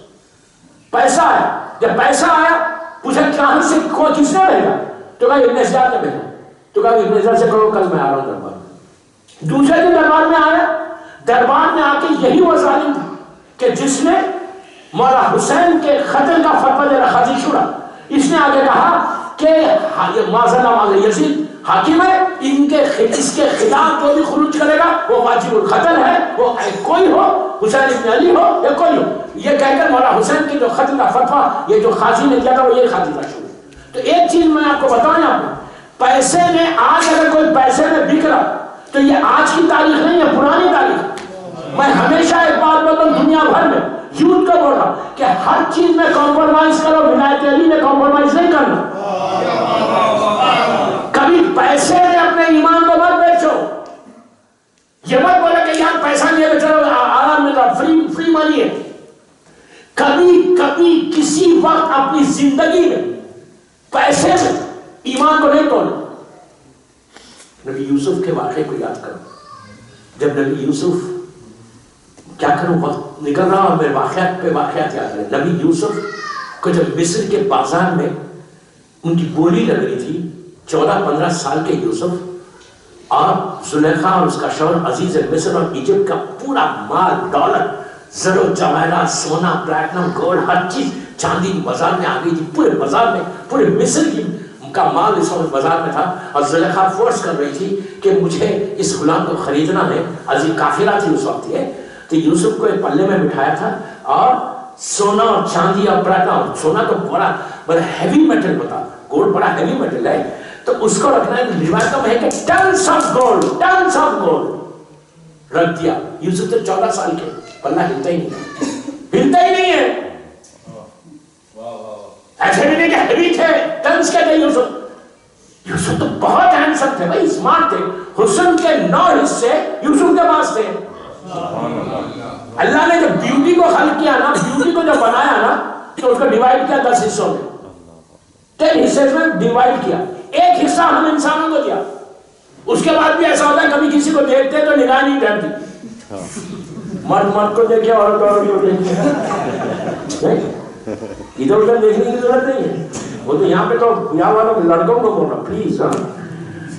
Speaker 1: پیسہ ہے۔ جب پیسہ آیا پوچھا کہاں سے کس نے بھیجا؟ تو کہا ابن زیاد نے بھیجا۔ تو کہا ابن زیاد سے کہو کل میں آ رہا ہوں دربار میں۔ دوسرے دن دربار میں آیا، دربار میں آ کے یہی وہ ظالم تھا کہ جس نے مولا حسین کے قتل کا فتویٰ دے رہا، قاضی شورا، اس نے آگے کہا کہ معذ یزید حاکم ہے، اس کے خلاف جو بھی خروج کرے گا وہ واجب القتل ہے، وہ کوئی ہو، حسین ابن علی ہو یا کوئی ہو۔ یہ کہہ کر مولا حسین کی جو قتل کا فتویٰ یہ جو قاضی نے دیا تھا وہ یہ قاضی کا شروع۔ تو ایک چیز میں آپ کو بتاؤں یہاں پہ، پیسے میں آج اگر کوئی پیسے میں بک رہا تو یہ آج کی تاریخ نہیں ہے، پرانی تاریخ۔ میں ہمیشہ ایک بات بولتا ہوں دنیا بھر میں یوتھ کو بول رہا کہ ہر چیز میں کمپرومائز کرو، ولایت علی میں کمپرومائز نہیں کرنا۔ کبھی پیسے میں اپنے ایمان کو مت بیچو، یہ مت بولے کہ یار پیسہ نہیں ہے چلو آرام مل رہا، فری منی ہے۔ کبھی کبھی کسی وقت اپنی زندگی میں پیسے میں ایمان کو نہیں توڑنا۔ نبی یوسف کے واقعے کو یاد کرو، جب نبی یوسف، کیا کروں وقت نکل رہا اور میرے واقعات پہ واقعات یاد رہے۔ نبی یوسف کو جب مصر کے بازار میں ان کی بولی لگ رہی تھی، 14-15 سال کے یوسف اور زلیخا اور اس کا شوہر عزیز مصر اور ایجپٹ کا پورا مال دولت، زر و جواہرات، سونا، پلیٹنم، گولڈ، ہر چیز چاندی بازار میں آ گئی تھی، پورے بازار میں، پورے مصر کی کا مال اس وقت بازار میں تھا۔ اور زلیخا فورس کر رہی تھی کہ مجھے اس غلام کو خریدنا ہے، عزیز کافرہ تھی اس وقت یہ۔ تو یوسف کو ایک پلے میں بٹھایا تھا اور سونا اور چاندی اور پلیٹنم، سونا تو بڑا ہیوی میٹل ہوتا، گولڈ بڑا ہیوی میٹل ہے، تو اس کو رکھنا ہے، روایتوں میں ہے کہ ٹنس آف گولڈ رکھ دیا۔ یوسف تو 14 سال کے، پلہ ہلتا ہی نہیں ہے۔ ایسے بھی نہیں کہ ہیوی تھے، ٹنس کے تھے یوسف۔ یوسف تو بہت ہینڈسم تھے بھائی، اسمارٹ تھے، حسن کے 9 حصے یوسف کے پاس تھے۔ اللہ نے جب بیوٹی کو خلق کیا نا، بیوٹی کو جب بنایا نا تو اس کو ڈیوائیڈ کیا 10 حصوں میں، 10 حصے میں ڈیوائیڈ کیا، ایک حصہ ہم انسانوں کو دیا۔ اس کے بعد بھی ایسا ہوتا ہے کبھی کسی کو دیکھتے تو نگاہ نہیں ڈرتی، مرد کو دیکھے عورت کو دیکھے، ادھر ادھر دیکھنے کی ضرورت نہیں ہے۔ وہ تو یہاں پہ تو بیاہ والوں لڑکوں کو بول رہا پلیز۔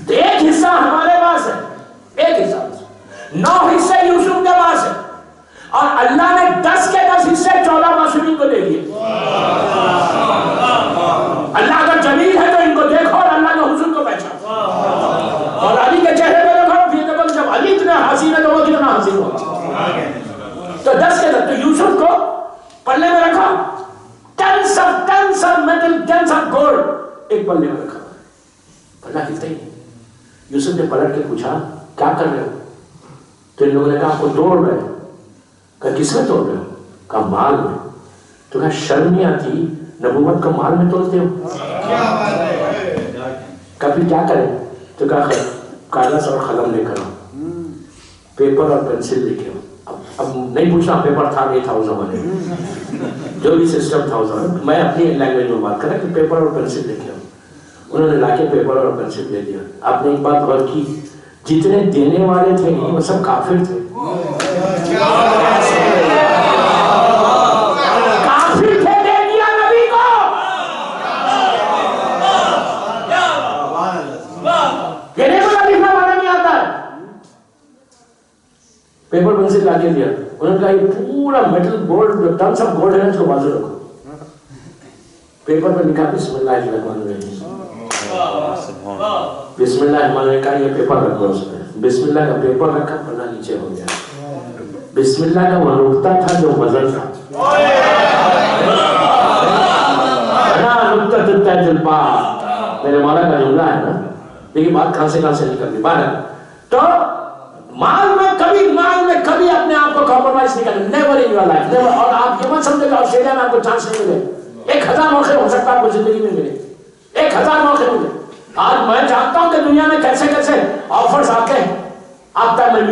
Speaker 1: تو ایک حصہ ہمارے پاس ہے، ایک حصہ، 9 حصے یوسف کے پاس ہے، اور اللہ نے 10 کے 10 حصے 14 معصومین کو دے دیے۔ اللہ اگر جمیل ہے تو ان کو دیکھو اور اللہ کے حسن کو پہچانو، اور علی کے چہرے پہ دیکھو، پھر دیکھو جب علی اتنا حسین ہے تو وہ کتنا حسین ہوگا۔ تو 10 کے 10 تو یوسف کو پلے میں رکھا، tons of metal, tons of gold ایک پلے میں رکھا، پلہ ہلتا ہی نہیں۔ یوسف نے پلٹ کے پوچھا کیا کر رہے ہو؟ تو ان لوگوں نے کہا آپ کو توڑ رہے ہیں۔ کہا کس میں توڑ رہے ہو؟ کہا مال میں۔ تو کہا شرم نہیں آتی نبوت کو مال میں توڑتے ہو؟ کہا پھر کیا کریں؟ تو کہا کاغذ اور قلم لے کر پیپر اور پینسل لے کے اب نہیں پوچھنا پیپر تھا نہیں تھا اس زمانے میں، جو بھی سسٹم تھا اس زمانے میں اپنی لینگویج میں بات کریں کہ پیپر اور پینسل لے کے انہوں نے لا کے پیپر اور پینسل دے دیا۔ آپ نے ایک بات غور کی، جتنے دینے والے تھے وہ سب کافر تھے، کافر تھے، دے دیا نبی کو۔ یہ نہیں بولا لکھنا پڑھنا نہیں آتا ہے، پیپر پینسل لا کے دیا۔ انہوں نے کہا یہ پورا metal gold, tons of gold ہے، اس کو بازو رکھو۔ پیپر پر لکھا بسم اللہ الرحمن الرحیم، بسم اللہ الرحمن الرحیم، کہا یہ پیپر رکھو اس میں، بسم اللہ کا پیپر رکھا، پڑھنا نیچے ہو گیا۔ بسم اللہ کا وہ نقطہ تھا جو وزن تھا، میرے مولا کا جملہ ہے نا، لیکن بات کہاں سے نکل گئی باہر۔ تو مال میں کبھی اپنے آپ کو کمپرومائز نہیں کرنا، never in your life, never. اور آپ یہ مت سمجھے کہ آسٹریلیا میں آپ کو چانس نہیں ملے، 1000 موقع ہو سکتا ہے آپ کو زندگی میں ملے، 1000 موقع ملے۔ آج میں جانتا ہوں کہ دنیا میں کیسے آفرز آتے ہیں، آپ کا میں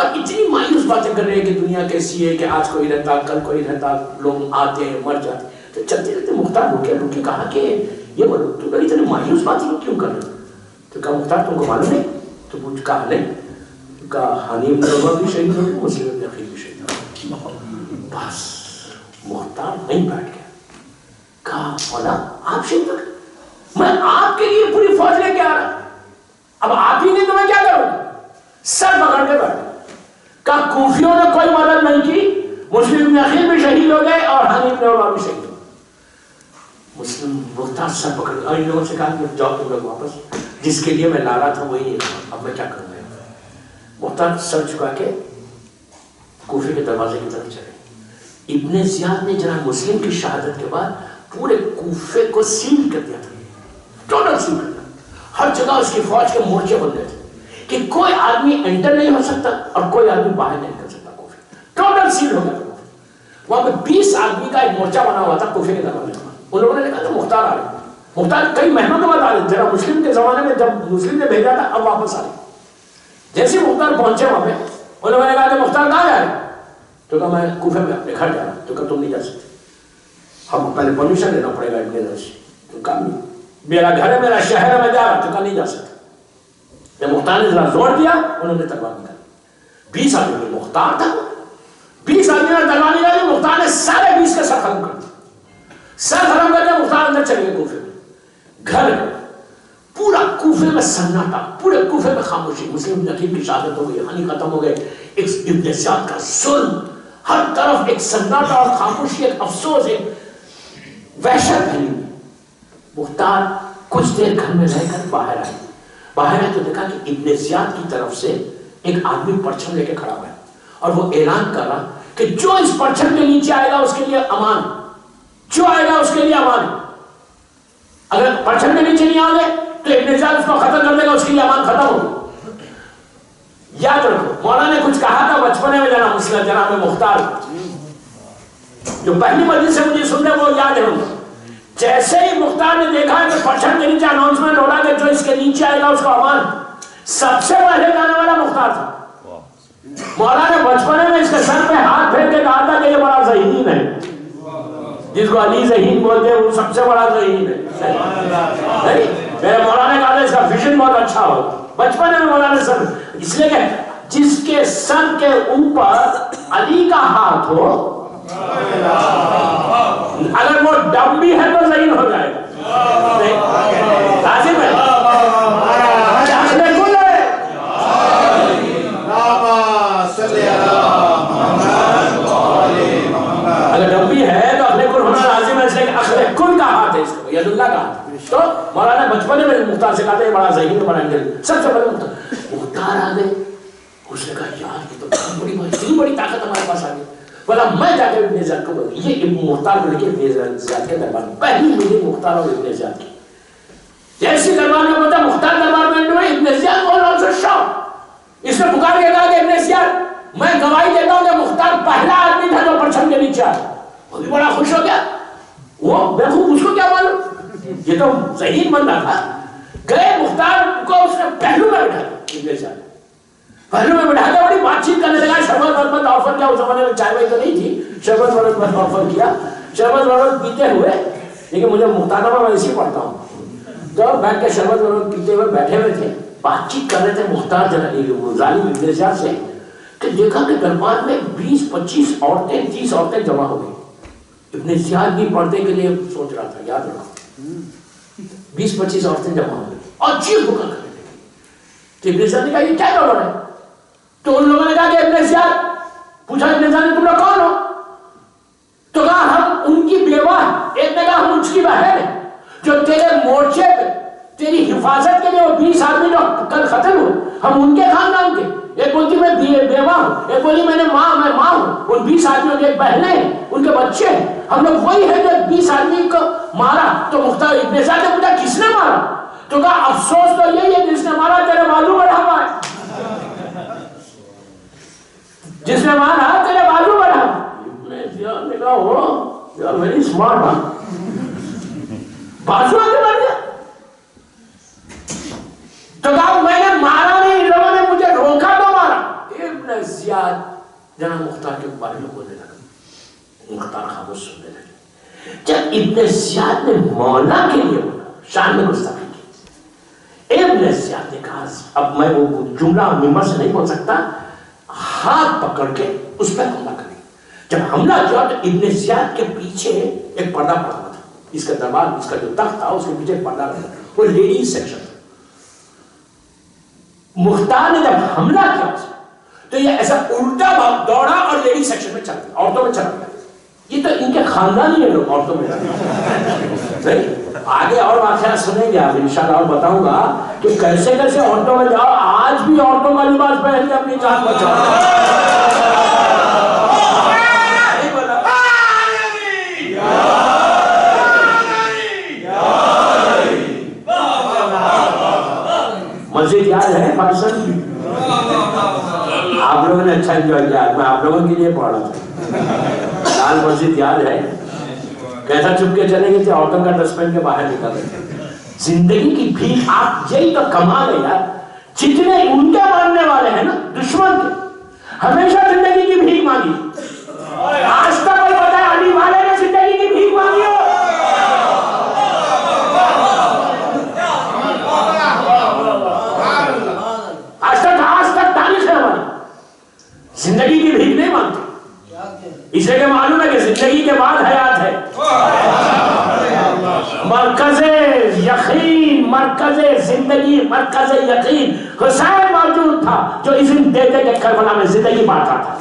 Speaker 1: اور اتنی مایوس باتیں کر رہے ہیں کہ دنیا کیسی ہے کہ آج کوئی رہتا کل کوئی رہتا، لوگ آتے ہیں مر جاتے. تو چلتے چلتے مختار رکے کہا کہ یہ بولو تو اتنی مایوس باتیں کیوں کر رہے؟ تو کہا مختار تم کو معلوم نہیں؟ تو پوچھ کہا نہیں. کہا حنیف نوبہ بھی شہید ہو گئے، مسلم ابن عقیل بھی شہید ہو گئے. بس مختار نہیں بیٹھ گیا. کہا مولا آپ شہید ہو گئے؟ میں آپ کے لیے پوری فوج لے کے آ رہا، اب آپ ہی نہیں تو میں کیا کروں گا؟ سر پکڑ کے بیٹھ. کہا کوفیوں نے کوئی مدد نہیں کی، مسلم ابن عقیل بھی شہید ہو گئے اور حنیف نوبہ بھی شہید ہو گئے. مسلم مختار سر پکڑ گئے اور ان لوگوں سے کہا کہ جاؤ تم لوگ واپس، جس کے لیے میں لا رہا تھا وہی ہے، اب میں کیا کروں گا. مختار سر چکا کے کوفے کے دروازے کی طرف چلے. ابن زیاد نے جناب مسلم کی شہادت کے بعد پورے کوفے کو سیل کر دیا تھا، ٹوٹل سیل کر دیا. ہر جگہ اس کی فوج کے مورچے بن گئے تھے کہ کوئی آدمی انٹر نہیں ہو سکتا اور کوئی آدمی باہر نہیں کر سکتا. کوفے ٹوٹل سیل ہو گیا تھا. وہاں پہ 20 آدمی کا ایک مورچہ بنا ہوا تھا کوفے کے دروازے میں. ان لوگوں نے کہا تھا مختار آ رہے. مختار کئی مہینوں کے بعد آ رہے. ذرا مسلم کے زمانے میں جب مسلم نے بھیجا تھا اب واپس آ رہے. جیسے مختار پہنچے وہاں پہ ان لوگوں نے کہا کہ مختار کہاں جا رہے؟ تو کہا میں کوفے میں اپنے گھر جا رہا ہوں. تو کہا تم نہیں جا سکتے، ہم پہلے پرمیشن لینا پڑے گا ابن زیاد سے. تو کہا میرا گھر ہے، میرا شہر ہے، میں جا رہا. تو کہا نہیں جا سکتے. جب مختار نے ذرا زور دیا انہوں نے تلوار نکالی. 20 آدمی مختار تھا، 20 آدمی نے تلوار نکالی. مختار نے سارے 20 کا سر ختم کر دیا. سر ختم کر کے مختار اندر چلے گئے کوفے میں. گھر پورا کوفے میں سناٹا، پورے کوفے میں خاموشی. مسلم ابن عقیل کی شہادت ہو گئی، حنی ختم ہو گئے. ایک ابن زیاد کا ظلم، ہر طرف ایک سناٹا اور خاموشی، ایک افسوس، ایک وحشت پھیلی. مختار کچھ دیر گھر میں رہ کر باہر آئے. باہر آئے تو دیکھا کہ ابن زیاد کی طرف سے ایک آدمی پرچم لے کے کھڑا ہوا ہے اور وہ اعلان کر رہا کہ جو اس پرچم کے نیچے آئے گا اس کے لیے امان، جو آئے گا اس کے لیے امان. اگر پرچم کے نیچے نہیں آؤ گے تو ابن زیاد اس کو ختم کر دے گا، اس کے لیے امان ختم ہوگی. یاد رکھو مولا نے کچھ کہا تھا بچپنے میں جناب مختار، جو پہلی مجلس سے مجھے سننے وہ یاد ہے. جیسے ہی مختار نے دیکھا کہ پرچم کے نیچے اناؤنسمنٹ ہو رہا کہ جو اس کے نیچے آئے گا اس کو امان، سب سے پہلے جانے والا مختار تھا. مولا نے بچپنے میں اس کے سر پہ ہاتھ پھیر کے کہا تھا کہ یہ بڑا ذہین ہے، جس کو علی ذہین بولتے ہیں وہ سب سے بڑا ذہین ہے. میرے مولا نے کہا تھا اس کا ویژن بہت اچھا ہو. بچپن میں مولا نے سر، اس لیے کہ جس کے سر کے اوپر علی کا ہاتھ ہو، اگر وہ ڈم بھی ہے تو ذہین ہو جائے گا. لازم ہے اگر ڈم بھی ہے تو اپنے کل ہونا لازم ہے، اس لیے کہ اخر کل کا ہاتھ ہے، اس کو ید اللہ کا ہاتھ. تو مولانا بچپنے میں مختار سے کہا تھا یہ بڑا ذہین ہے، بڑا انگل. سب سے پہلے مختار آ گئے. اس نے کہا یار یہ تو اتنی بڑی طاقت ہمارے پاس آ گئی. بولا میں جا کے ابن زیاد کو بولا یہ مختار کو لے کے ابن زیاد کے دربار میں پہلی میٹنگ مختار اور ابن زیاد کی. جیسی دربار میں پہنچا مختار دربار میں ابن زیاد بول رہا ہوں شوق. اس نے پکار کے کہا کہ ابن زیاد میں گواہی دیتا ہوں کہ مختار پہلا آدمی تھا جو پرچم کے نیچے آیا. وہ بھی بڑا خوش ہو گیا. وہ بیوقوف اس کو کیا معلوم، یہ تو ذہین بندہ تھا. گئے مختار کو اس نے پہلو میں بٹھا دیا. پہلو میں بٹھا کے بڑی بات چیت کرنے لگا. شربت وربت آفر کیا، اس زمانے میں چائے وائی تو نہیں تھی. شربت وربت آفر کیا، شربت وربت پیتے ہوئے. لیکن مجھے مختار میں ایسے ہی پڑھتا ہوں تو بیٹھ کے شربت وربت پیتے ہوئے بیٹھے ہوئے تھے، بات چیت کر رہے تھے مختار ظالم ابن زیاد سے کہ دیکھا کہ دربار میں 20-25 عورتیں 30 عورتیں جمع ہو گئی. ابن زیاد بھی پردے کے لیے سوچ رہا تھا. یاد رکھو 20-25 عورتیں جمع ہو گئی اور چیخ پکار کرنے لگی. تو ابن زیاد نے کہا یہ کیا گڑبڑ ہے؟ تو ان لوگوں نے کہا کہ ابن زیاد پوچھا ابن زیاد نے تم لوگ کون ہو؟ تو کہا ہم ان کی بیوہ. ایک نے کہا ہم اس کی بہن ہیں جو تیرے مورچے پہ تیری حفاظت کے لیے وہ 20 آدمی جو کل قتل ہوئے ہم ان کے خاندان کے. ایک بولتی میں بیوہ ہوں، ایک بولی میں ماں ہوں. ان 20 آدمیوں کی ایک بہنیں ہیں، ان کے بچے ہیں. ہم لوگ وہی ہیں جو 20 آدمی کو مارا. تو مختار ابن زیاد نے پوچھا کس نے مارا؟ تو کہا افسوس تو یہی ہے جس نے مارا تیرے بازو بڑھا ہوا ہے. جس نے مارا تیرے بازو بڑھا. ابن زیاد نے کہا ہو یو آر ویری اسمارٹ. ہاں بازو آگے بڑھ گیا. تو کہا میں نے مارا نہیں، ان لوگوں نے مجھے روکا تو مارا. ابن زیاد جناب مختار کے بارے میں بولنے لگا، مختار خاموش سننے لگے۔ جب ابن زیاد نے مولا کے لیے بولا، شان میں گستاخی کی، ابن زیاد نے کہا، اب میں وہ جملہ ممبر سے نہیں بول سکتا، ہاتھ پکڑ کے اس پر حملہ کریں۔ جب حملہ کیا تو ابن زیاد کے پیچھے ایک پردہ پڑا ہوا تھا، اس کا دربار، اس کا جو تخت تھا اس کے پیچھے ایک پردہ لگا، وہ لیڈیز سیکشن تھا۔ مختار نے جب حملہ کیا تو یہ ایسا الٹا دوڑا اور لیڈیز سیکشن میں چل گیا، عورتوں میں چل گیا۔ یہ تو ان کے خاندانی ہیں لوگ عورتوں میں نہیں۔ آگے اور واقعہ سنیں گے آپ انشاءاللہ، اور بتاؤں گا کہ کیسے کیسے عورتوں میں جاؤ، آج بھی عورتوں کا لباس پہن کے اپنی جان بچاؤ۔ مسجد یاد ہے پارسل کی؟ آپ لوگوں نے اچھا انجوائے کیا، میں آپ لوگوں کے لیے پڑھ رہا تھا۔ لال مسجد یاد ہے؟ کیسا چپ کے چلے گئے تھے، عورتوں کا ڈسٹ بن کے باہر نکل رہے تھے۔ زندگی کی بھیک، آپ یہی تو کمال ہے یار، جتنے ان کے ماننے والے ہیں نا دشمن کے، ہمیشہ زندگی کی بھیک مانگی۔ آج تک کوئی پتا ہے علی والے نے زندگی کی بھیک مانگی ہو؟ آج تک تاریخ ہے ہماری، زندگی کی بھیک نہیں مانگتے، اس لیے کہ معلوم ہے کہ زندگی کے بعد حیات ہے۔ مرکز یقین، مرکز زندگی، مرکز یقین حسین موجود تھا جو اذن دے دے کے کربلا میں زندگی بانٹا تھا۔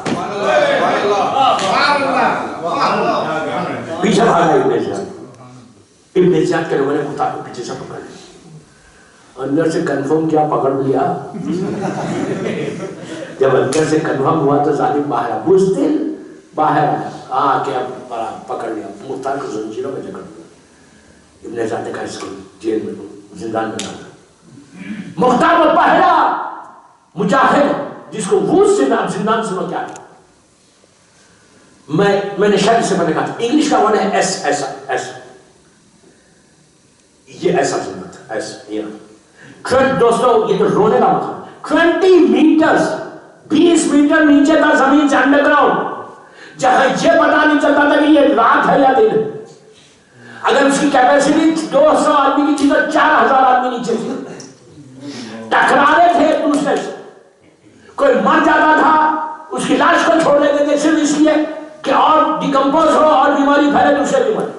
Speaker 1: پیچھے بھاگا ابن زیاد، ابن زیاد کے لوگوں نے مختار کو پیچھے سے پکڑ لیا، اندر سے کنفرم کیا، پکڑ لیا۔ جب اندر سے کنفرم ہوا تو ظالم باہر آیا، بزدل باہر آیا، کے پکڑ لیا، مختار کو زنجیروں میں جکڑ دیا۔ ابن زیاد نے کہا اس کو جیل میں زندان میں ڈالا۔ مختار وہ پہلا مجاہد جس کو وہ زندان سنو کیا ہے، میں نے شاید سے میں نے کہا تھا، انگلش کا ورڈ ہے ایس، ایسا ایسا، یہ ایسا زندان تھا، ایسا یہ دوستو، یہ تو رونے کا مقام، 20 میٹرز 20 میٹر نیچے تھا زمین سے انڈر گراؤنڈ، جہاں یہ پتا نہیں چلتا تھا کہ یہ رات ہے یا دن ہے۔ اگر اس کی کیپیسٹی 200 آدمی کی تھی تو 4000 آدمی نیچے تھے، ٹکرارے تھے ایک دوسرے سے، کوئی مر جاتا تھا اس کی لاش کو چھوڑ دیتے تھے صرف اس لیے کہ اور ڈیکمپوز ہو اور بیماری پھیلے دوسرے بیماری۔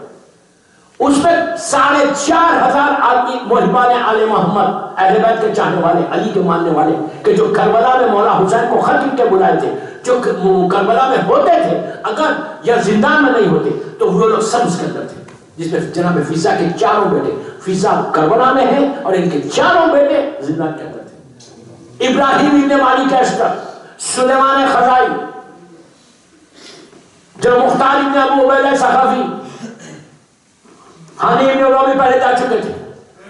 Speaker 1: اس میں 4500 آدمی محبان آل محمد، اہل بیت کے چاہنے والے، علی کے ماننے والے، کہ جو کربلا میں مولا حسین کو خط لکھ کے بلائے تھے، جو کربلا میں ہوتے تھے، اگر یا زندان میں نہیں ہوتے تو وہ لوگ سب اس کے اندر تھے، جس میں جناب فیضا کے 4 بیٹے، فیضا کربلا میں ہیں اور ان کے 4 بیٹے زندان کے اندر تھے۔ ابراہیم ابن مالک اشتر، سلیمان خزائی، جو مختار ابن ابو عبیدہ ثقفی، ہانی ابن عروبی پہلے جا چکے تھے،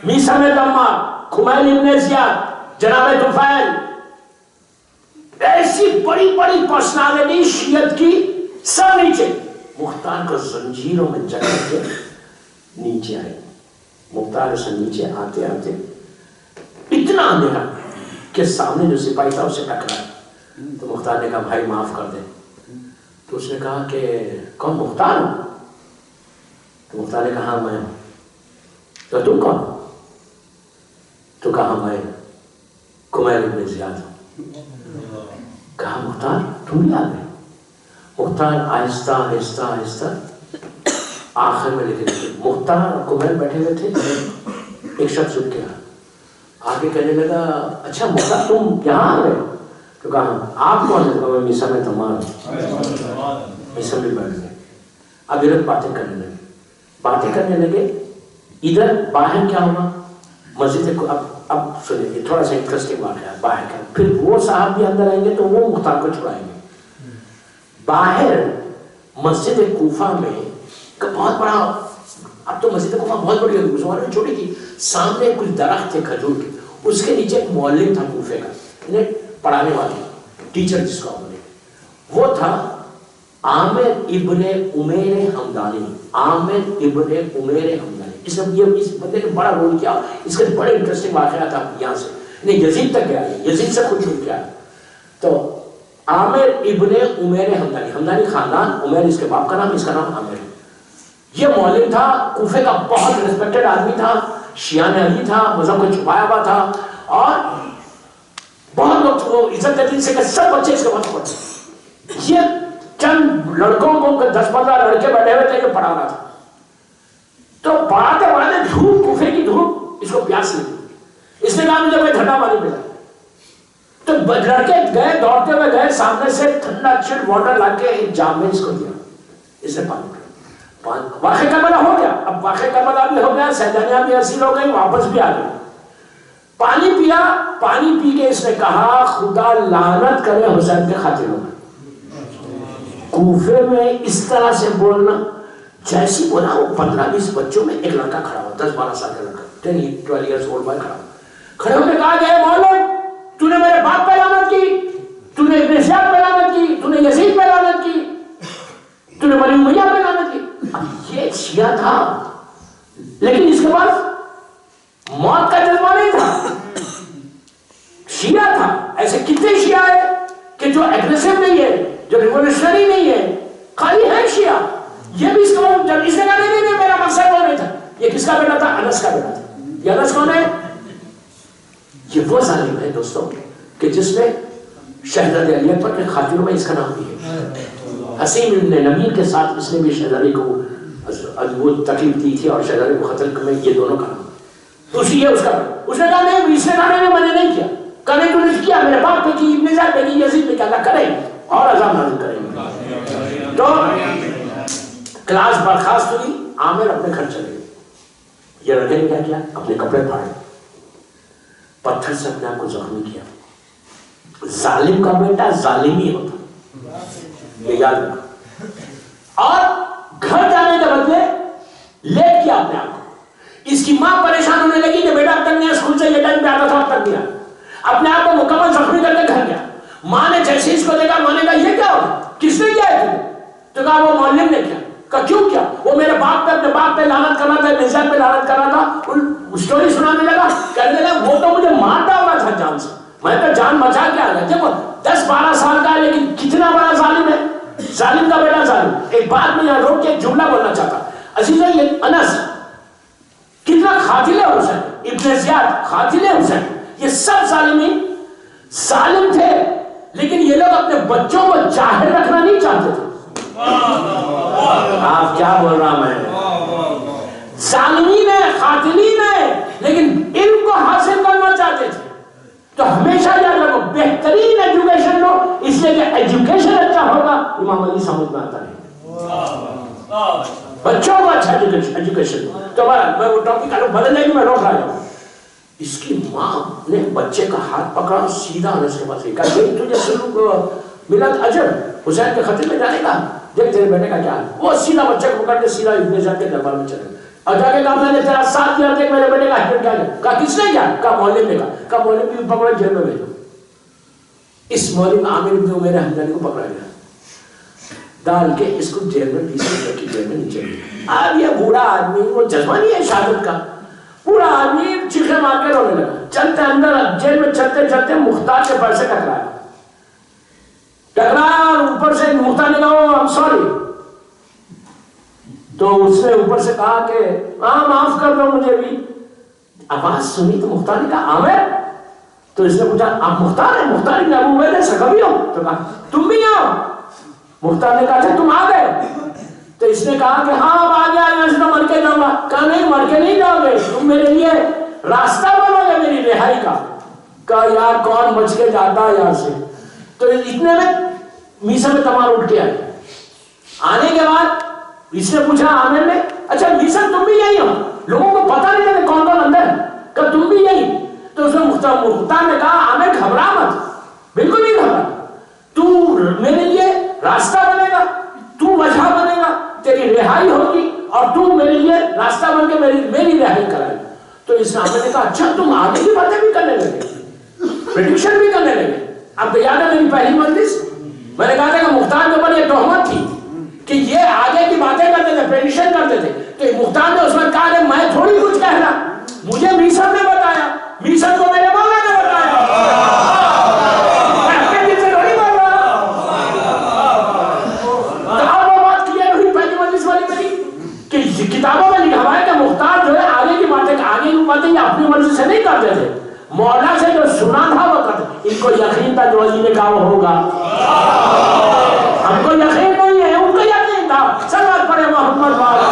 Speaker 1: میسا میں دمار، خمیل ابن زیاد، جناب طفیل، ایسی بڑی بڑی پرسنالٹی شیعت کی سب نیچے۔ مختار کو زنجیروں میں جکڑ کے نیچے آئے، مختار سے نیچے آتے آتے اتنا اندھیرا کہ سامنے جو سپاہی تھا اسے ٹکرایا، تو مختار نے کہا بھائی معاف کر دے، تو اس نے کہا کہ کون مختار ہوں؟ تو مختار نے کہا میں، تو تم کون؟ تو کہا میں خمیل ابن زیاد ہوں۔ کہا مختار تم بھی آ گئے؟ مختار آہستہ آہستہ آہستہ آخر میں لکھے تھے، مختار اور خمیل بیٹھے ہوئے تھے، ایک شخص اٹھ کے آگے کہنے لگا اچھا مختار تم یہاں آ گئے؟ تو کہا آپ کون ہیں؟ تو میں میسا میں تمار ہوں۔ میسا بھی بیٹھ گئے، اب ادھر باتیں کرنے لگے، ادھر باہر کیا ہوا مسجد کو، اب سنیے تھوڑا سا انٹرسٹنگ واقعہ باہر کا، پھر وہ صاحب بھی اندر آئیں گے تو وہ مختار کو چھڑائیں گے۔ باہر مسجد کوفہ میں بہت بڑا، اب تو مسجد کوفہ بہت بڑی ہوگی، مسلمانوں نے چھوٹی تھی، سامنے کچھ درخت تھے کھجور کے، اس کے نیچے ایک معلم تھا کوفے کا، انہیں پڑھانے والا ٹیچر جس کو بولے، وہ تھا عامر ابن عمیر حمدانی۔ عامر ابن عمیر حمدانی، اس بندے نے بڑا رول کیا، اس کے بڑے انٹرسٹنگ واقعات تھا یہاں سے، یزید تک گیا، یزید سے خود چھوٹ گیا، تو عامر ابن عمیر حمدانی، حمدانی خاندان، عمیر اس کے باپ کا نام، اس کا نام عامر ہے۔ یہ مولوی تھا، کوفے کا بہت ریسپیکٹڈ آدمی تھا، شیعہ علی تھا، مذہب کو چھپایا ہوا تھا، اور بہت لوگ وہ عزت کرتے سے کہ سب بچے اس کے پاس پڑھتے۔ یہ چند لڑکوں کو 10-15 لڑکے بیٹھے ہوئے تھے، یہ پڑھانا تھا۔ تو پڑھاتے پڑھاتے دھوپ، کوفے کی دھوپ اس کو پیاس لگی، اس نے کہا مجھے کوئی ٹھنڈا پانی پلا۔ تو لڑکے گئے، دوڑتے ہوئے گئے، سامنے سے ٹھنڈا چلڈ واٹر لا کے ایک جام میں اس کو دیا، اس نے پانی پیا۔ واقع کربلا ہو گیا، اب واقع کربلا بھی ہو گیا، سیدانیاں بھی حاصل ہو گئی، واپس بھی آ گئی۔ پانی پیا، پانی پی کے اس نے کہا خدا لعنت کرے حسین کے قاتلوں میں۔ کوفے میں اس طرح سے بولنا، جیسی بولا وہ 15-20 بچوں میں ایک لڑکا کھڑا ہوا، 10-12 سال کا لڑکا، 10-12 ایئرز اولڈ بوائے کھڑا ہوا، کھڑے ہو کے کہا کہ اے مولوی، تو نے میرے باپ پہ لعنت کی، تو نے ابن زیاد پہ لعنت کی، تو نے یزید پہ لعنت کی، تو نے بنی امیہ پہ لعنت کی۔ اب یہ شیعہ تھا، لیکن اس کے پاس موت کا جذبہ نہیں تھا، شیعہ تھا۔ ایسے کتنے شیعہ ہے کہ جو ایگریسو نہیں ہے، جو ریولوشنری نہیں ہے، خالی ہے شیعہ۔ یہ بھی اس کو جب اس نے کہا نہیں میرا مقصد وہ نہیں تھا۔ یہ کس کا بیٹا تھا؟ انس کا بیٹا تھا۔ یہ انس کون ہے؟ یہ وہ ظالم ہے دوستوں کہ جس نے شہزادے علی اکبر کے قاتلوں میں اس کا نام بھی ہے۔ حسین ابن نبیل کے ساتھ اس نے بھی شہزادے کو وہ تکلیف دی تھی، اور شہزادے کو قتل میں یہ دونوں کا نام اسی ہے اس کا۔ اس نے کہا نہیں، اس نے کہا نہیں میں نے نہیں کیا، کہا نہیں تو نے کیا، میرے باپ پہ کی، ابن زیاد پہ کی، یزید پہ کیا، اللہ کرے اور عذاب نازل کریں گے۔ تو کلاس برخاست ہوئی، عامر اپنے گھر چلے گئے۔ یہ لڑکے نے کیا کیا؟ اپنے کپڑے پھاڑے، پتھر سے اپنے آپ کو زخمی کیا۔ ظالم کا بیٹا ظالم ہی ہوتا، یہ یاد رکھو۔ اور گھر جانے کے بدلے لیٹ کیا اپنے آپ کو۔ اس کی ماں پریشان ہونے لگی کہ بیٹا اب تک نہیں، اسکول سے یہ ٹائم پہ آتا تھا اب تک نہیں آیا، اپنے آپ کو مکمل زخمی کر کے گھر گیا۔ ماں نے جیسے اس کو دیکھا، ماں نے کہا یہ کیا ہوگا، کس نے کیا ہے تمہیں؟ تو کہا وہ معلم نے کیا۔ کہا کیوں کیا؟ وہ میرے باپ پہ، اپنے باپ پہ لعنت کر رہا تھا، نجات پہ لعنت کر رہا تھا۔ اسٹوری سنانے لگا، کہنے لگا وہ تو مجھے مار ڈالا تھا جان سے، میں تو جان بچا کے آ گیا۔ دیکھو 10-12 سال کا ہے، لیکن کتنا بڑا ظالم ہے، ظالم کا بیٹا ظالم۔ ایک بات میں یہاں روک کے ایک جملہ بولنا چاہتا، عزیزہ یہ انس کتنا قاتل ہے حسین، ابن زیاد قاتل ہے حسین، یہ سب ظالمین ظالم تھے، لیکن یہ لوگ اپنے بچوں کو ظاہر رکھنا نہیں چاہتے تھے۔ آپ کیا بول رہا میں؟ ظالمین ہے، قاتلین ہے، لیکن علم کو حاصل کرنا چاہتے تھے۔ تو ہمیشہ یاد رکھو بہترین ایجوکیشن لو، اس لیے کہ ایجوکیشن اچھا ہوگا امام علی سمجھ میں آتا ہے بچوں کو اچھا ایجوکیشن دو۔ تو میں وہ ٹاپک کا بدلنے کی میں روک رہا ہوں۔ اس کی ماں نے بچے کا ہاتھ پکڑا، سیدھا انس کے پاس کہا کہ تجھے سلوک ملت اجر حسین کے قتل میں جانے کا، دیکھ تیرے بیٹے کا کیا ہے۔ وہ سیدھا بچے کو پکڑ کے سیدھا ابن زیاد کے دربار میں چلے اور جا کے کہا میں نے تیرا ساتھ دیا، دیکھ میرے بیٹے کا حکم کیا ہے۔ کہا کس نے کیا؟ کہا مولوی نے کہا مولوی بھی پکڑا جیل میں بھیجو۔ اس مولوی عامر ابن عمیر حمدانی کو پکڑا گیا، ڈال کے اس کو جیل میں 20 روپے کی جیل میں نیچے گیا۔ اب یہ بوڑھا آدمی، وہ جذبہ نہیں ہے شہادت کا، بوڑھا آدمی چیخے مار کے رونے لگا۔ چلتے اندر جیل میں چلتے چلتے مختار کے پر سے ٹکرایا اور اوپر سے مختار نے کہا I'm sorry۔ تو اس نے اوپر سے کہا کہ ہاں معاف کر دو مجھے بھی۔ آواز سنی تو مختار نے کہا عامر؟ تو اس نے پوچھا آپ مختار ہیں؟ مختار ابن ابو عبیدہ سے کبھی ہو؟ تو کہا تم بھی آؤ۔ مختار نے کہا اچھا تم آ گئے؟ تو اس نے کہا کہ ہاں اب آ گیا، یہاں سے تو مر کے جاؤں گا۔ کہا نہیں مر کے نہیں جاؤ گے، تم میرے لیے راستہ بنو گے میری رہائی کا۔ کہا یار کون بچ کے جاتا ہے یہاں سے۔ تو اتنے میں میسا میں تمار اٹھ کے آئے۔ آنے کے بعد اس نے پوچھا عامر نے اچھا میسا تم بھی یہی ہو؟ لوگوں کو پتہ نہیں تھا کون کون اندر ہے، کہ تم بھی یہی؟ تو اس نے مختار نے کہا عامر گھبرا مت، بالکل نہیں گھبرا، تو میرے لیے راستہ بنے گا، تو وجہ بنے گا، تیری رہائی ہوگی اور تو میرے لیے راستہ بن کے میری رہائی کرائے۔ تو اس نے عامر نے کہا اچھا تم آگے کی باتیں بھی کرنے لگے، پریڈکشن بھی کرنے لگے۔ اب یاد ہے میری پہلی مجلس میں نے کہا تھا کہ مختار کے اوپر یہ تہمت تھی کہ یہ آگے کی باتیں کرتے تھے، پریڈکشن کرتے تھے۔ تو مختار نے اس میں کہا کہ میں تھوڑی کچھ کہنا، مجھے میسر نے بتایا، میسر کو میرے مولا نے بتایا، میں اپنے دل سے تھوڑی بول رہا۔ ٹکاؤ ہوگا؟ ہم کو یقین نہیں ہے، ان کو یقین تھا. صلوات پڑھے محمد والا.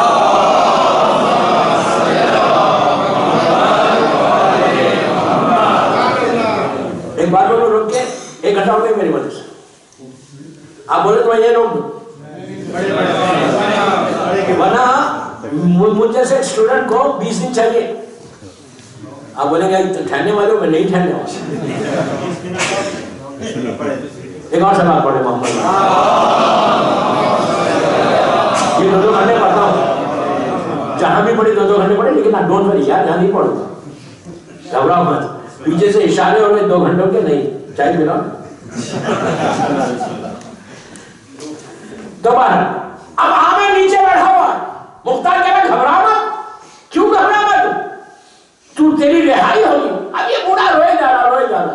Speaker 1: ایک بار بولو روک کے 1 گھنٹہ ہو گیا میری وجہ سے. آپ بولے تو میں یہ روک دوں، ورنہ مجھے سے اسٹوڈنٹ کو 20 دن چاہیے. آپ بولیں گے ٹھہرنے والے ہو، میں نہیں ٹھہرنے والا. ایک اور سوال پڑھے محمد. یہ 2 گھنٹے پڑھتا ہوں، جہاں بھی پڑھی 2 گھنٹے پڑھے، لیکن آپ ڈونٹ وری یار، یہاں نہیں پڑھوں گا، گھبراؤ مت. پیچھے سے اشارے ہو گئے 2 گھنٹوں کے، نہیں چاہیے ملا. تو باہر اب عامر نیچے بیٹھا ہوا ہے. مختار کہہ رہا گھبرا مت. کیوں گھبرا مت؟ تو تیری رہائی ہوگی. اب یہ بوڑھا روئے جا رہا.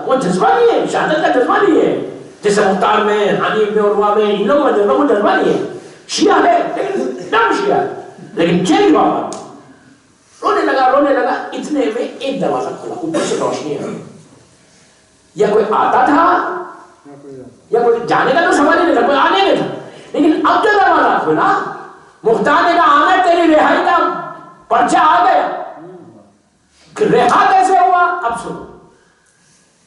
Speaker 1: وہ جذبہ نہیں ہے، شہادت کا جذبہ نہیں ہے. جیسے مختار میں، ہانی ابن عروہ میں، ان لوگوں میں جذبہ نہیں ہے. شیعہ ہے لیکن نام شیعہ ہے، لیکن چینج ہوا. رونے لگا. اتنے میں ایک دروازہ کھلا، اوپر سے روشنی ہے. یا کوئی آتا تھا یا کوئی جانے کا تو سوال ہی نہیں تھا، کوئی آنے نہیں تھا. لیکن اب جو دروازہ کھلا، مختار نے کہا عامر تیری رہائی کا پرچہ آ گیا. رہا کیسے ہوا؟ اب سنو.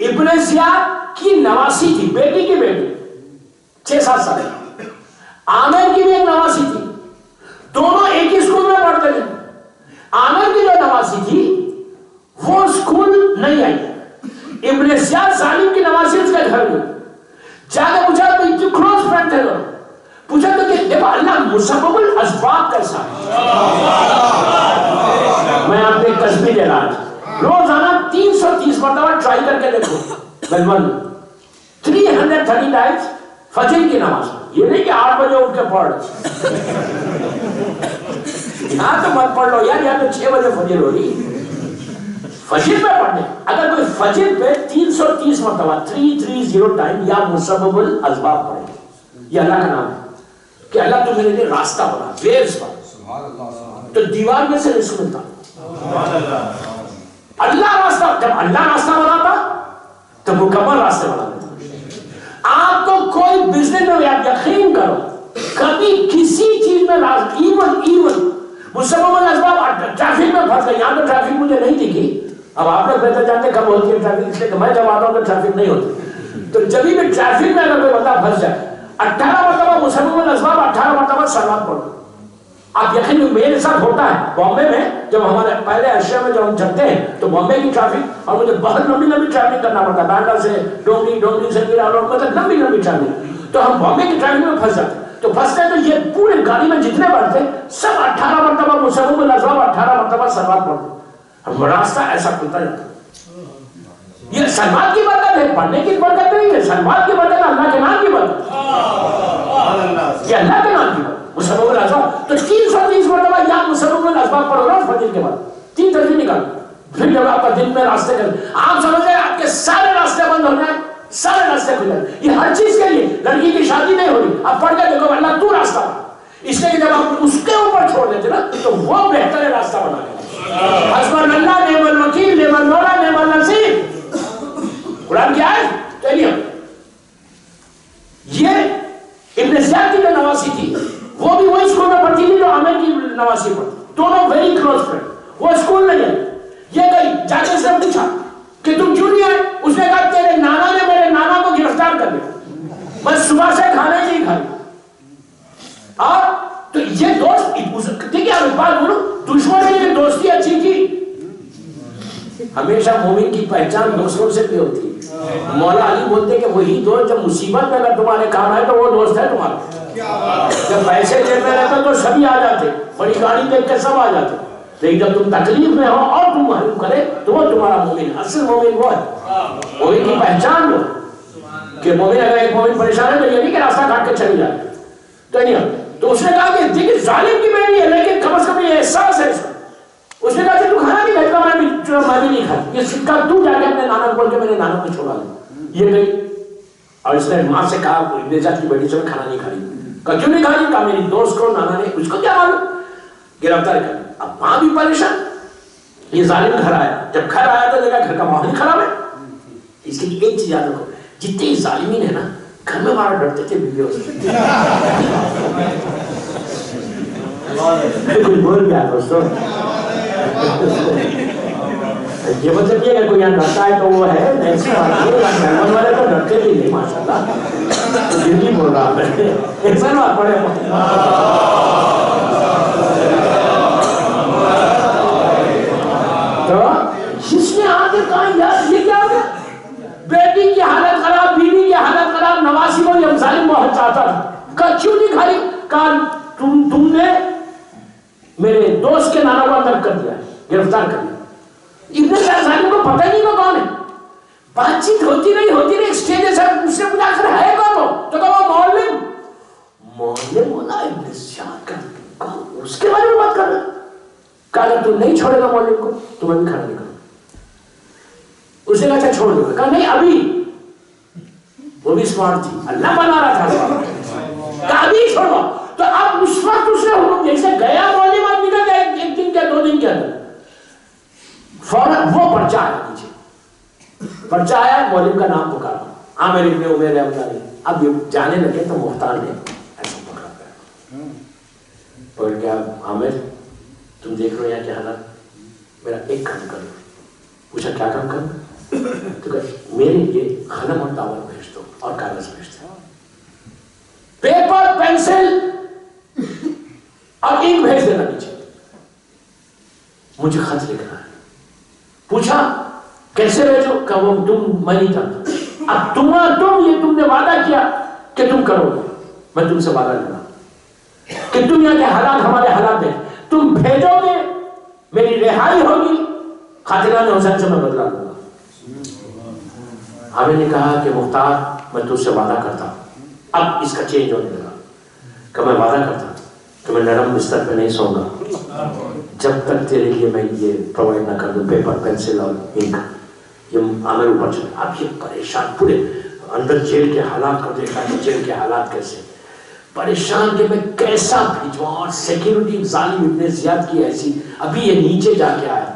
Speaker 1: ابن زیاد کی نواسی تھی، بیٹی کی بیٹی، 6-7 سال. عامر کی بھی ایک نواسی تھی، دونوں ایک ہی اسکول میں پڑھتے تھے. عامر کی جو نواسی تھی وہ اسکول نہیں آئی. ابن زیاد ظالم کی نواسی اس کے گھر میں جا کے پوچھا، تو کلوز فرینڈ تھے. پوچھا تو کہ دیکھو اللہ مسبب الاسباب کیسا ہے. میں آپ کو ایک تسبیح دے رہا ہوں، روزانہ 330 مرتبہ ٹرائی کر کے دیکھو. 330 ٹائمز فجر کی نماز. یہ نہیں کہ 8 بجے اٹھ کے پڑھ، یہاں تو مت پڑھ لو یار، یہاں تو 6 بجے فجر ہو رہی. فجر پہ پڑھنے، اگر کوئی فجر پہ 330 مرتبہ 330 ٹائم یا مسبب الاسباب پڑھے، یہ اللہ کا نام ہے کہ اللہ تو میرے لیے راستہ بنا، ویز بنا. تو دیوار میں سے رزق ملتا. اللہ راستہ، جب اللہ راستہ بناتا تو مکمل راستے بنا دیتا. آپ کو کوئی بزنس میں یقین کرو، کبھی کسی چیز میں ایون مسبب الاسباب. ٹریفک میں پھنس گئے، یہاں تو ٹریفک مجھے نہیں دکھی. اب آپ لوگ بہتر جانتے کب ہوتی ہے ٹریفک، اس لیے کہ میں جب آتا ہوں تو ٹریفک نہیں ہوتی. تو جبھی بھی ٹریفک میں اگر کوئی بندہ پھنس جائے، 18 مرتبہ مسبب الاسباب، 18 مرتبہ صلوات پڑھو. آپ یقین میرے ساتھ ہوتا ہے بامبے میں، جب ہمارے پہلے ایشیا میں جب ہم چلتے ہیں تو بامبے کی ٹریفک، اور مجھے بہت لمبی ٹریفک کرنا پڑتا ہے، بینڈا سے ڈونگری سے گرا روڈ، مطلب لمبی ٹریفک. تو ہم بامبے کی ٹریفک میں پھنس جاتے. تو پھنستے تو یہ پورے گاڑی میں جتنے بڑھتے سب 18 مرتبہ مسبب الاسباب، 18 مرتبہ صلوات پڑھتے. ہم راستہ ایسا کھلتا جاتا. یہ سلمان کی برکت ہے، پڑھنے کی برکت نہیں ہے. سلمان کی برکت ہے اللہ کے نام کی برکت، یہ اللہ کے نام کی برکت. مسبب الاسباب تو 330 مرتبہ یا مسبب الاسباب پڑھو نا فجر کے بعد، 3 ترجیح نکال. پھر جب آپ کا دن میں راستے کر، آپ سمجھ رہے آپ کے سارے راستے بند ہو جائیں، سارے راستے کھل جائیں. یہ ہر چیز کے لیے. لڑکی کی شادی نہیں ہو رہی، آپ پڑھ کے دیکھو اللہ تو راستہ بنا. اس لیے کہ جب آپ اس کے اوپر چھوڑ دیتے نا تو وہ بہتر راستہ بنا گا. حسبنا اللہ نعم الوکیل نعم المولا نعم النصیر. قرآن کی آیت. چلیے یہ ابن زیاد کی جو نواسی تھی وہ بھی وہی اسکول میں پڑھتی تھی جو عامر کی نواسی پڑھتی. دونوں ویری کلوز فرینڈ. وہ اسکول نہیں ہے. یہ گئی جا کے اس نے پوچھا کہ تم کیوں نہیں آئے؟ اس نے کہا تیرے نانا نے میرے نانا کو گرفتار کر دیا، میں صبح سے کھانے نہیں کھائی. اور تو یہ دوست ٹھیک ہے، آپ بات بولو، دشمن نے یہ دوستی اچھی کی. ہمیشہ مومن کی پہچان دوستوں سے بھی ہوتی ہے. مولا علی بولتے کہ وہی دوست جب مصیبت میں اگر تمہارے کام آئے تو وہ دوست ہے تمہارا. جب پیسے جیب میں رہتے تو سبھی آ جاتے، بڑی گاڑی دیکھ کے سب آ جاتے، لیکن جب تم تکلیف میں ہو اور تم محروم کرے تو وہ تمہارا مومن. اصل مومن وہ ہے، مومن کی پہچان وہ کہ مومن اگر ایک مومن پریشان ہے تو یہ نہیں کہ راستہ کاٹ کے چلی جائے. تو نہیں. تو اس نے کہا کہ دیکھیں ظالم کی بیٹی ہے لیکن کم از کم یہ احساس ہے. اس نے کہا کہ تو کھانا نہیں کھاتا، میں بھی نہیں کھاتا. یہ سکہ تو جا کے اپنے نانا کو بول کے میرے نانا کو چھوڑا دے. یہ گئی اور اس نے ماں سے کہا ابن زیاد کی بیٹی سے میں کھانا نہیں کھا رہی. کہا کیوں نہیں کھا رہی؟ کہا میری دوست کو نانا نے، اس کو کیا معلوم، گرفتار کر. اب ماں بھی پریشان. یہ ظالم گھر آیا، جب گھر آیا تو دیکھا گھر کا ماحول خراب ہے. اس لیے ایک چیز یاد رکھو، جتنے ظالمین ہیں نا گھر میں ہمارا ڈرتے تھے بیویوں سے. کوئی بول گیا دوستوں. یہ مطلب یہ کہ کوئی یہاں ڈرتا ہے تو وہ ہے محمد والے تو ڈرتے بھی نہیں ماشاء اللہ. دل نہیں بول رہا میں ایک سال بات پڑے. تو جس نے آ کے کہا یار یہ کیا ہو گیا, بیٹی کی حالت خراب, بیوی کی حالت خراب, نواسی کو یہ ظالم بہت چاہتا تھا. کہا کیوں نہیں کھائی؟ کہا تم نے میرے دوست کے نانا کو اندر کر دیا, گرفتار کر دیا. ابن ظالم کو پتہ نہیں وہ کون ہے. بات چیت ہوتی رہی ایک سٹیج سے اس نے پوچھا کر ہے کون ہو؟ تو کہا وہ معلم ہونا ابن سیاد کا, اس کے بارے میں بات کر رہا ہے. کہا اگر تو نہیں چھوڑے گا معلم کو تو میں بھی کھڑا نہیں کروں. اس نے کہا اچھا چھوڑ دو. کہا نہیں ابھی. وہ بھی اسمارٹ تھی, اللہ بنا رہا تھا. کہا ابھی چھوڑو. تو اب اس وقت اس نے حکم جیسے گیا معلم اب نکل گیا ایک دن کے 2 دن کے اندر فوراً وہ پرچہ آیا. نیچے پرچہ آیا, معلم کا نام پکارا, عامر ابن عمیر امداری. اب یہ جانے لگے تو مختار نے ایسا پکڑا گیا. پکڑ گیا, عامر تم دیکھ رہے ہو یہاں کیا حالات, میرا ایک کام کرو. پوچھا کیا کام کروں؟ تو کہ میرے لیے قلم اور داور بھیج دو اور کاغذ بھیج دو, پیپر پینسل اور انک بھیج دینا نیچے, مجھے خط لکھنا ہے. پوچھا کیسے بھیجو؟ کہ وہ میں نہیں جانتا. اب تم نے وعدہ کیا کہ تم کرو گے, میں تم سے وعدہ لوں گا کہ تم یہاں کے حالات ہمارے حالات دیکھ, تم بھیجو گے میری رہائی ہوگی, خاطران حسین سے میں بدلا لوں گا. عامر نے کہا کہ مختار میں تجھ سے وعدہ کرتا ہوں. اب اس کا چینج ہونے لگا کہ میں وعدہ کرتا ہوں کہ میں نرم بستر پہ نہیں سوؤں گا جب تک تیرے لیے میں یہ پرووائڈ نہ کر دوں, پیپر پینسل اور انک. یہ عامر اوپر چلے. اب یہ پریشان, پورے اندر جیل کے حالات کو دیکھا کہ جیل کے حالات کیسے, پریشان کہ میں کیسا بھیجواں. اور سیکیورٹی ظالم ابن زیاد کی ایسی. ابھی یہ نیچے جا کے آیا,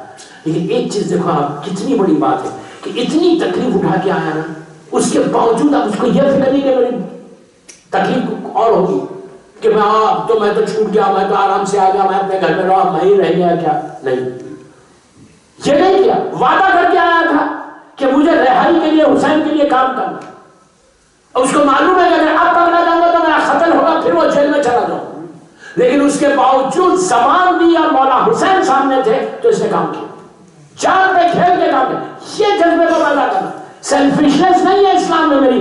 Speaker 1: لیکن ایک چیز دیکھو آپ, کتنی بڑی بات ہے کہ اتنی تکلیف اٹھا کے آیا نا, اس کے باوجود اب اس کو یہ فکر نہیں کہ میری تکلیف اور ہوگی کہ میں تو چھوٹ گیا, میں تو آرام سے آ گیا, میں اپنے گھر میں رہا, میں ہی رہ گیا کیا. نہیں, یہ نہیں کیا. وعدہ کر کے آیا تھا کہ مجھے رہائی کے لیے, حسین کے لیے کام کرنا. اور اس کو معلوم ہے کہ اگر اب پکڑا جاؤں گا تو میرا قتل ہوگا, پھر وہ جیل میں چلا جاؤں. لیکن اس کے باوجود زبان دی اور مولا حسین سامنے تھے تو اس نے کام کیا, جان پہ کھیل کے کام کیا. یہ جذبے کو پیدا کرنا سیلفشنس نہیں ہے اسلام میں. میری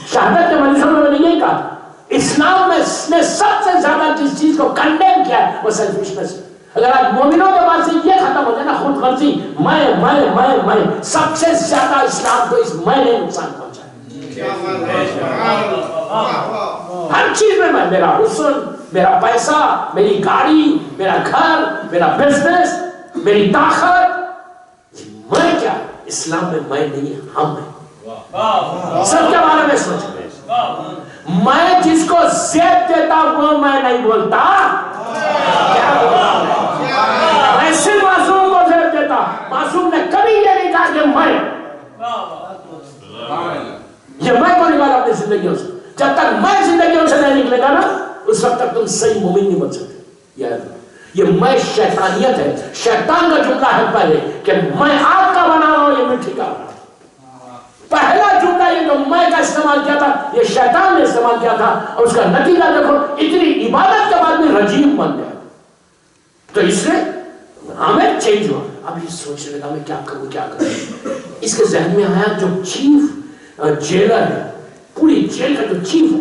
Speaker 1: شہادت کے مجلسوں میں نے یہی کہا, اسلام میں نے سب سے زیادہ جس چیز کو کنڈیم کیا ہے وہ سیلفشنس ہے. اگر آج مومنوں کے بعد سے یہ ختم ہو جائے نا, خود غرضی, میں, سب سے زیادہ اسلام کو اس میں نے نقصان پہنچا ہے. ہر چیز میں میرا حسن, میرا پیسہ, میری گاڑی, میرا گھر, میرا بزنس, میری طاقت, میں کیا, اسلام میں میں نہیں, ہم ہیں. سب کے بارے میں سوچ رہے, میں جس کو زیب دیتا وہ میں نہیں بولتا, کیا بولتا ہوں, میں صرف معصوم کو زیب دیتا. معصوم نے کبھی یہ نہیں کہا کہ میں, یہ میں کو نکالا اپنی زندگیوں سے. جب تک میں زندگیوں سے نہیں نکلے گا نا, اس وقت تک تم صحیح مومن نہیں بن سکتے. یہ میں شیطانیت ہے. شیطان کا جملہ ہے پہلے کہ میں آگ کا بنا رہا ہوں, یہ مٹی کا. پہلا جملہ یہ جو میں کا استعمال کیا تھا یہ شیطان نے استعمال کیا تھا, اور اس کا نتیجہ دیکھو, اتنی عبادت کے بعد بھی رجیم بن گیا. تو اس سے ہمیں چینج ہوا. اب یہ سوچنے لگا میں کیا کروں. اس کے ذہن میں آیا جو چیف جیلر ہے, پوری جیل کا جو چیف ہے,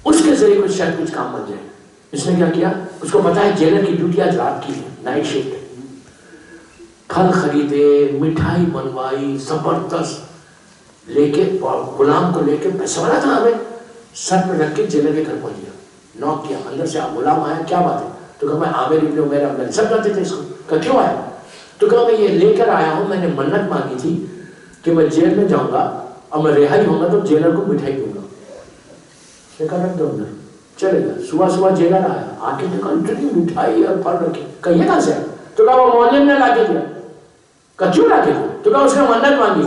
Speaker 1: اس کے ذریعے شاید کچھ کام بن جائے. اس نے کیا کیا, اس کو پتا ہے جیلر کی ڈیوٹی آج رات کی ہے, نائٹ شفٹ. پھل خریدے, مٹھائی بنوائی زبردست, لے کے غلام کو لے کے, پیسہ والا تھا, ہمیں سر پہ رکھ کے جیلر کے گھر پہنچ گیا. نوک کیا, اندر سے غلام آیا, کیا بات ہے؟ تو کہا میں عامر ابن عمیر امداری, سب جانتے تھے اس کو. کہا کیوں آیا؟ تو کہا میں یہ لے کر آیا ہوں, میں نے منت مانگی تھی کہ میں جیل میں جاؤں گا اور میں رہائی ہوں گا تو جیلر کو مٹھائی دوں گا. نے کہا رکھ دو اندر. چلے گا. صبح جیلر آیا, آ کے دیکھا اتنی مٹھائی اور پھل رکھے. کہا یہ کہاں سے؟ تو کہا وہ معلم نے لا کے دیا. کہا کیوں لا کے دیا؟ تو کہا اس نے منت مانگی.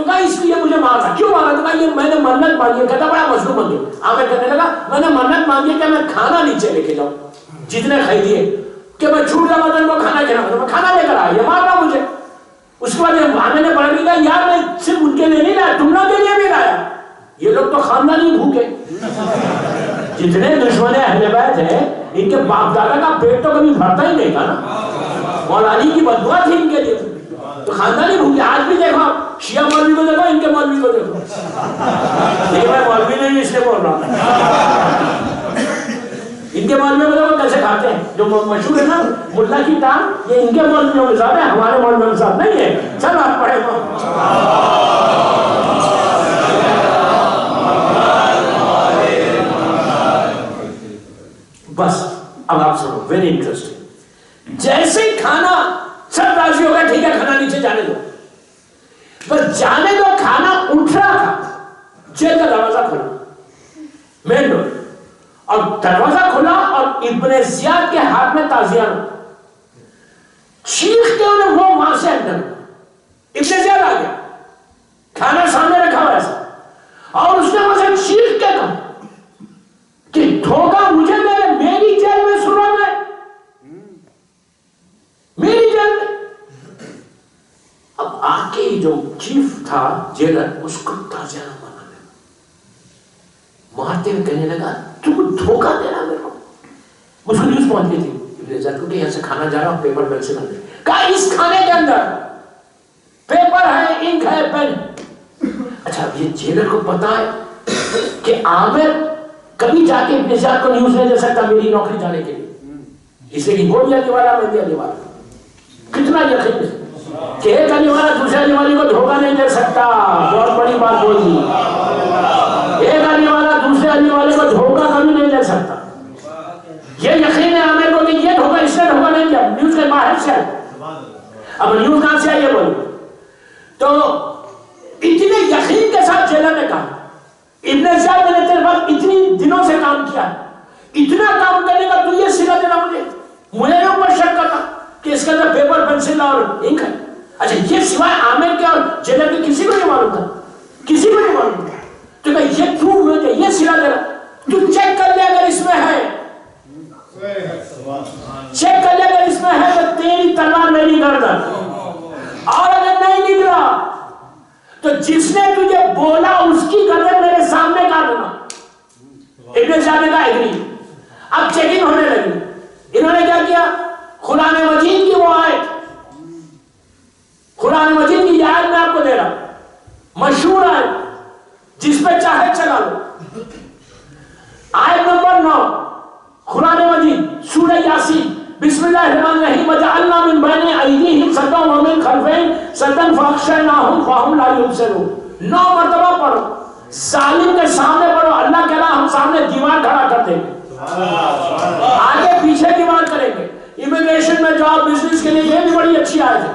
Speaker 1: تو کہا اس لیے مجھے مارا. کیوں مارا؟ تو کہا یہ میں نے منت مانگی. کہتا بڑا مظلوم بن گیا. عامر کہنے لگا میں نے منت مانگی کہ میں کھانا نیچے لے کے جاؤں جتنے خریدیے کہ میں چھوٹ جاؤں تو ان کو کھانا کھلاؤں. تو میں کھانا لے کر آیا, یہ مار رہا مجھے. اس کے بعد عامر نے پڑھ لیا یار میں صرف ان کے لیے نہیں لایا, تم لوگ کے لیے بھی لایا. یہ لوگ تو خاندانی بھوکے, جتنے دشمن اہل بیت ہیں ان کے باپ دادا کا پیٹ تو کبھی بھرتا ہی نہیں تھا نا. مولا علی کی بددعا تھی ان کے لیے, تو خاندانی بھوکے. آج بھی دیکھو آپ شیعہ مولوی کو دیکھو, ان کے مولوی کو دیکھو. لیکن میں مولوی نہیں اس لیے بول رہا ہوں, ان کے مولوی کو دیکھو کیسے کھاتے ہیں. جو مشہور ہے نا ملا کی ٹانگ, یہ ان کے مولویوں کے ساتھ ہے, ہمارے مولویوں کے ساتھ نہیں ہے. چل آپ پڑھے بس. اب آپ سنو, ویری انٹرسٹنگ. جیسے کھانا سب راضی ہوگا, ٹھیک ہے کھانا نیچے جانے دو, بس جانے دو. کھانا اٹھ رہا تھا, جیل کا دروازہ کھلا, مین ڈور, اور دروازہ کھلا اور ابن زیاد کے ہاتھ میں تازیان چیختے انہیں وہ وہاں سے اندر. ابن زیاد آ گیا, کھانا سامنے رکھا ہوا ایسا, اور اس نے وہاں سے چیخ کے کہا کہ دھوکہ مجھے دے, میری جیل میں سنن ہے, میری جیل میں. اب آگے جو چیف تھا جیلر, اس کو تازیانہ مانا گیا. مارتے ہوئے کہنے لگا تو دھوکہ دے رہا میرے کو. اس کو نیوز پہنچ گئی تھی ابن زیاد کو کہ یہاں سے کھانا جا رہا, پیپر پین سے بن. کہا اس کھانے کے اندر پیپر ہے, انک ہے, پین. اچھا یہ جیلر کو پتا ہے کہ عامر کبھی جا کے ابن زیاد کو نیوز نہیں دے سکتا میری نوکری جانے کے لیے, اس لیے کہ وہ بھی آنے والا, میں بھی آنے والا. کتنا یقین ہے کہ ایک آنے والا دوسرے آنے والے کو دھوکہ نہیں دے سکتا. بہت بڑی بات بول دی. ایک آنے والا دوسرے آنے والے کو دھوکہ کبھی نہیں دے سکتا. یہ یقین ہے عامر کو کہ یہ دھوکہ اس نے دھوکہ نہیں دیا. نیوز کے باہر سے آئے. اب نیوز کہاں سے آئی یہ بولو. تو اتنے یقین کے ساتھ جیلر نے کہا ابن زیاد نے تیرے وقت اتنی دنوں سے کام کیا, اتنا کام کرنے کا تو یہ سلا دینا مجھے نے اوپر شک کرنا کہ اس کے اندر پیپر پینسل اور انک ہے. اچھا یہ سوائے عامر کے اور جیلر کے کسی کو نہیں معلوم تھا, کسی کو نہیں معلوم تھا. تو کہ یہ تو مجھے یہ سلا دے رہا, تو چیک کر لے اگر اس میں ہے, چیک کر لے اگر اس میں ہے تو تیری تلوار میری گردن, اور اگر نہیں نکلا تو جس نے تجھے بولا اس کی گردن میرے سامنے کاٹ دینا. ابن زیاد نے کہا ایگری. اب چیکنگ ہونے لگی. انہوں نے کیا کیا, قرآن مجید کی وہ آیت, قرآن مجید کی آیت میں آپ کو دے رہا, مشہور آیت جس پہ چاہے چلا لو. آیت نمبر 9 قرآن مجید سورہ یاسین. بسم اللہ الرحمن الرحیم. وجعلنا من بین ایدیہم سدا ومن خلفہم سدا فاغشیناہم فہم لا یبصرون. 9 مرتبہ پڑھو, ظالم کے سامنے پڑھو. اللہ کہہ رہا ہم سامنے دیوار کھڑا کر دیں گے, آگے پیچھے دیوار کریں گے. امیگریشن میں جاب بزنس کے لیے یہ بھی بڑی اچھی آیت ہے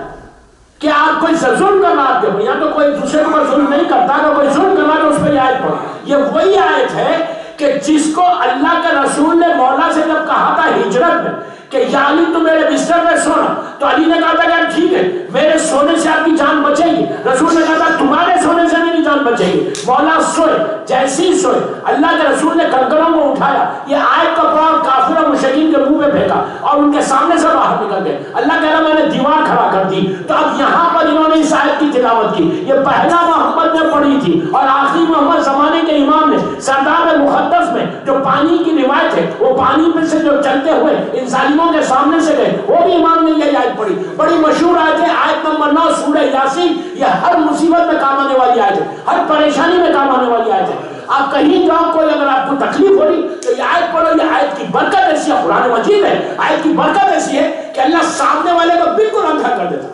Speaker 1: کہ آپ کوئی ظلم کر رہا آپ کے, یا تو کوئی دوسرے کو ظلم نہیں کرتا, اگر کوئی ظلم کر رہا تو اس پہ یہ آیت پڑھو. یہ وہی آیت ہے کہ جس کو اللہ کے رسول نے مولا سے جب کہا تھا ہجرت میں کہ یا علی تو میرے بستر میں سونا, تو علی نے کہا تھا کہ ٹھیک ہے میرے سونے سے آپ کی جان بچے گی. رسول نے کہا تھا تمہارے سونے سے میری جان بچے گی. مولا سوئے, جیسے ہی سوئے اللہ کے رسول نے کنکروں کو اٹھایا, یہ آیت کا پڑھا کافر اور مشرکین کے منہ میں پھینکا اور ان کے سامنے سے باہر نکل گئے. اللہ کہہ رہا میں نے دیوار کھڑا کر دی. تو اب یہاں پر انہوں نے اس آیت کی تلاوت کی. یہ پہلا محمد نے پڑھی تھی اور آخری محمد زمانے کے امام نے سردار مقدس میں جو پانی کی روایت ہے, وہ پانی میں سے جو چلتے ہوئے ان ظالموں کے سامنے سے گئے, وہ بھی امام نے یہ آیت پڑھی. بڑی مشہور آیت ہے, آیت نمبر 9 سورہ یاسین. یہ ہر مصیبت میں کام آنے والی آیت ہے, ہر پریشانی میں کام آنے والی آیت ہے. آپ کہیں جاؤ, کوئی اگر آپ کو تکلیف ہو رہی تو یہ آیت پڑھو. یہ آیت کی برکت ایسی ہے, قرآن مجید ہے, آیت کی برکت ایسی ہے کہ اللہ سامنے والے کو بالکل اندھا کر دیتا.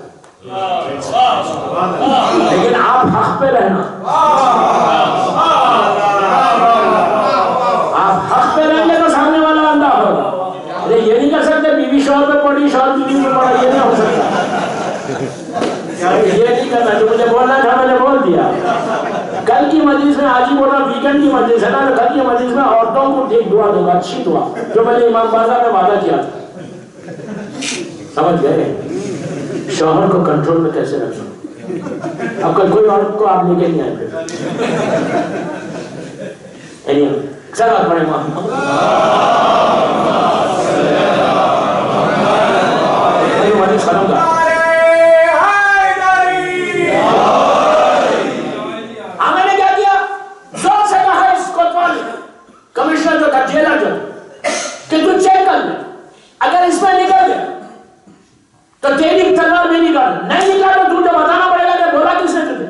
Speaker 1: لیکن آپ حق پہ رہنا, آپ حق پہ رہیں گے تو سامنے والا اندھا ہوگا. یہ نہیں کر سکتے بیوی شوہر پہ پڑی, شوہر بیوی پہ پڑا, یہ نہیں ہو سکتا. یہ نہیں کرنا, جو مجھے بولنا تھا میں نے بول دیا. کل کی مجلس میں, آج ہی بول رہا ویکنڈ کی مجلس ہے نا, تو کل کی مجلس میں عورتوں کو ٹھیک دعا دوں گا, اچھی دعا جو میں نے امام بازار میں وعدہ کیا تھا. سمجھ گئے؟ شوہر کو کنٹرول میں کیسے رکھنا, اب کوئی عورت کو آپ لے کے نہیں آئے پھر سر آپ پڑھیں ہمیں نے کیا کیا؟ زور سے کہا اس کوتوال کمشنر جو تھا، جیلر جو کہ تو چیک کر لے، اگر اس میں نکل گیا تو تیری تلوار میں نکال، نہیں نکال تو تجھے بتانا پڑے گا کہ بولا کس نے تجھے؟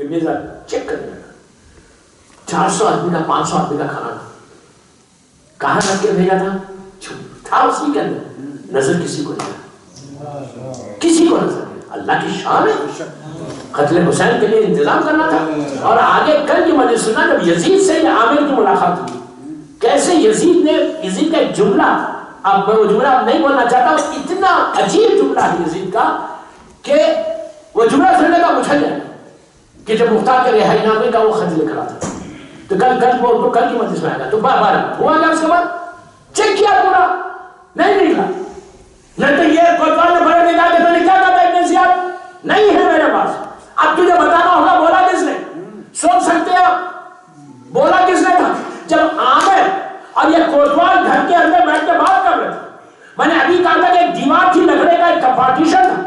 Speaker 1: ابن زیاد چیک کر لے. 400 آدمی کا 500 آدمی کا کھانا تھا. کہاں رکھ کے بھیجا تھا؟ تھا اسی کے اندر. نظر کسی کو نہیں، کسی کو نظر نہیں. اللہ کی شان ہے. قتل حسین کے لیے انتظام کرنا تھا. اور آگے کل کی مجھے سنا جب یزید سے عامر کی ملاقات ہوئی، کیسے یزید کا ایک جملہ، اب میں وہ جملہ نہیں بولنا چاہتا ہوں، اتنا عجیب جملہ ہے یزید کا کہ وہ جملہ سننے کا مجھے نہیں کہ جب مختار کے رہائی نامے کا وہ خط لکھ رہا تھا تو کل کی مجلس میں آئے گا تو بار ہوا گیا. اس کے بعد چیک کیا پورا نہیں نکلا. نہیں تو یہ کوتوال نے بڑے نکال کے تو نے کیا کہتا ابن زیاد نہیں ہے میرے پاس. اب تجھے بتانا ہوگا بولا کس نے. سوچ سکتے ہیں آپ بولا کس نے تھا؟ جب عامر اور یہ کوتوال گھر کے اندر بیٹھ کے بات کر رہے تھے، میں نے ابھی کہا تھا کہ ایک دیوار تھی لکڑے کا، ایک پارٹیشن تھا،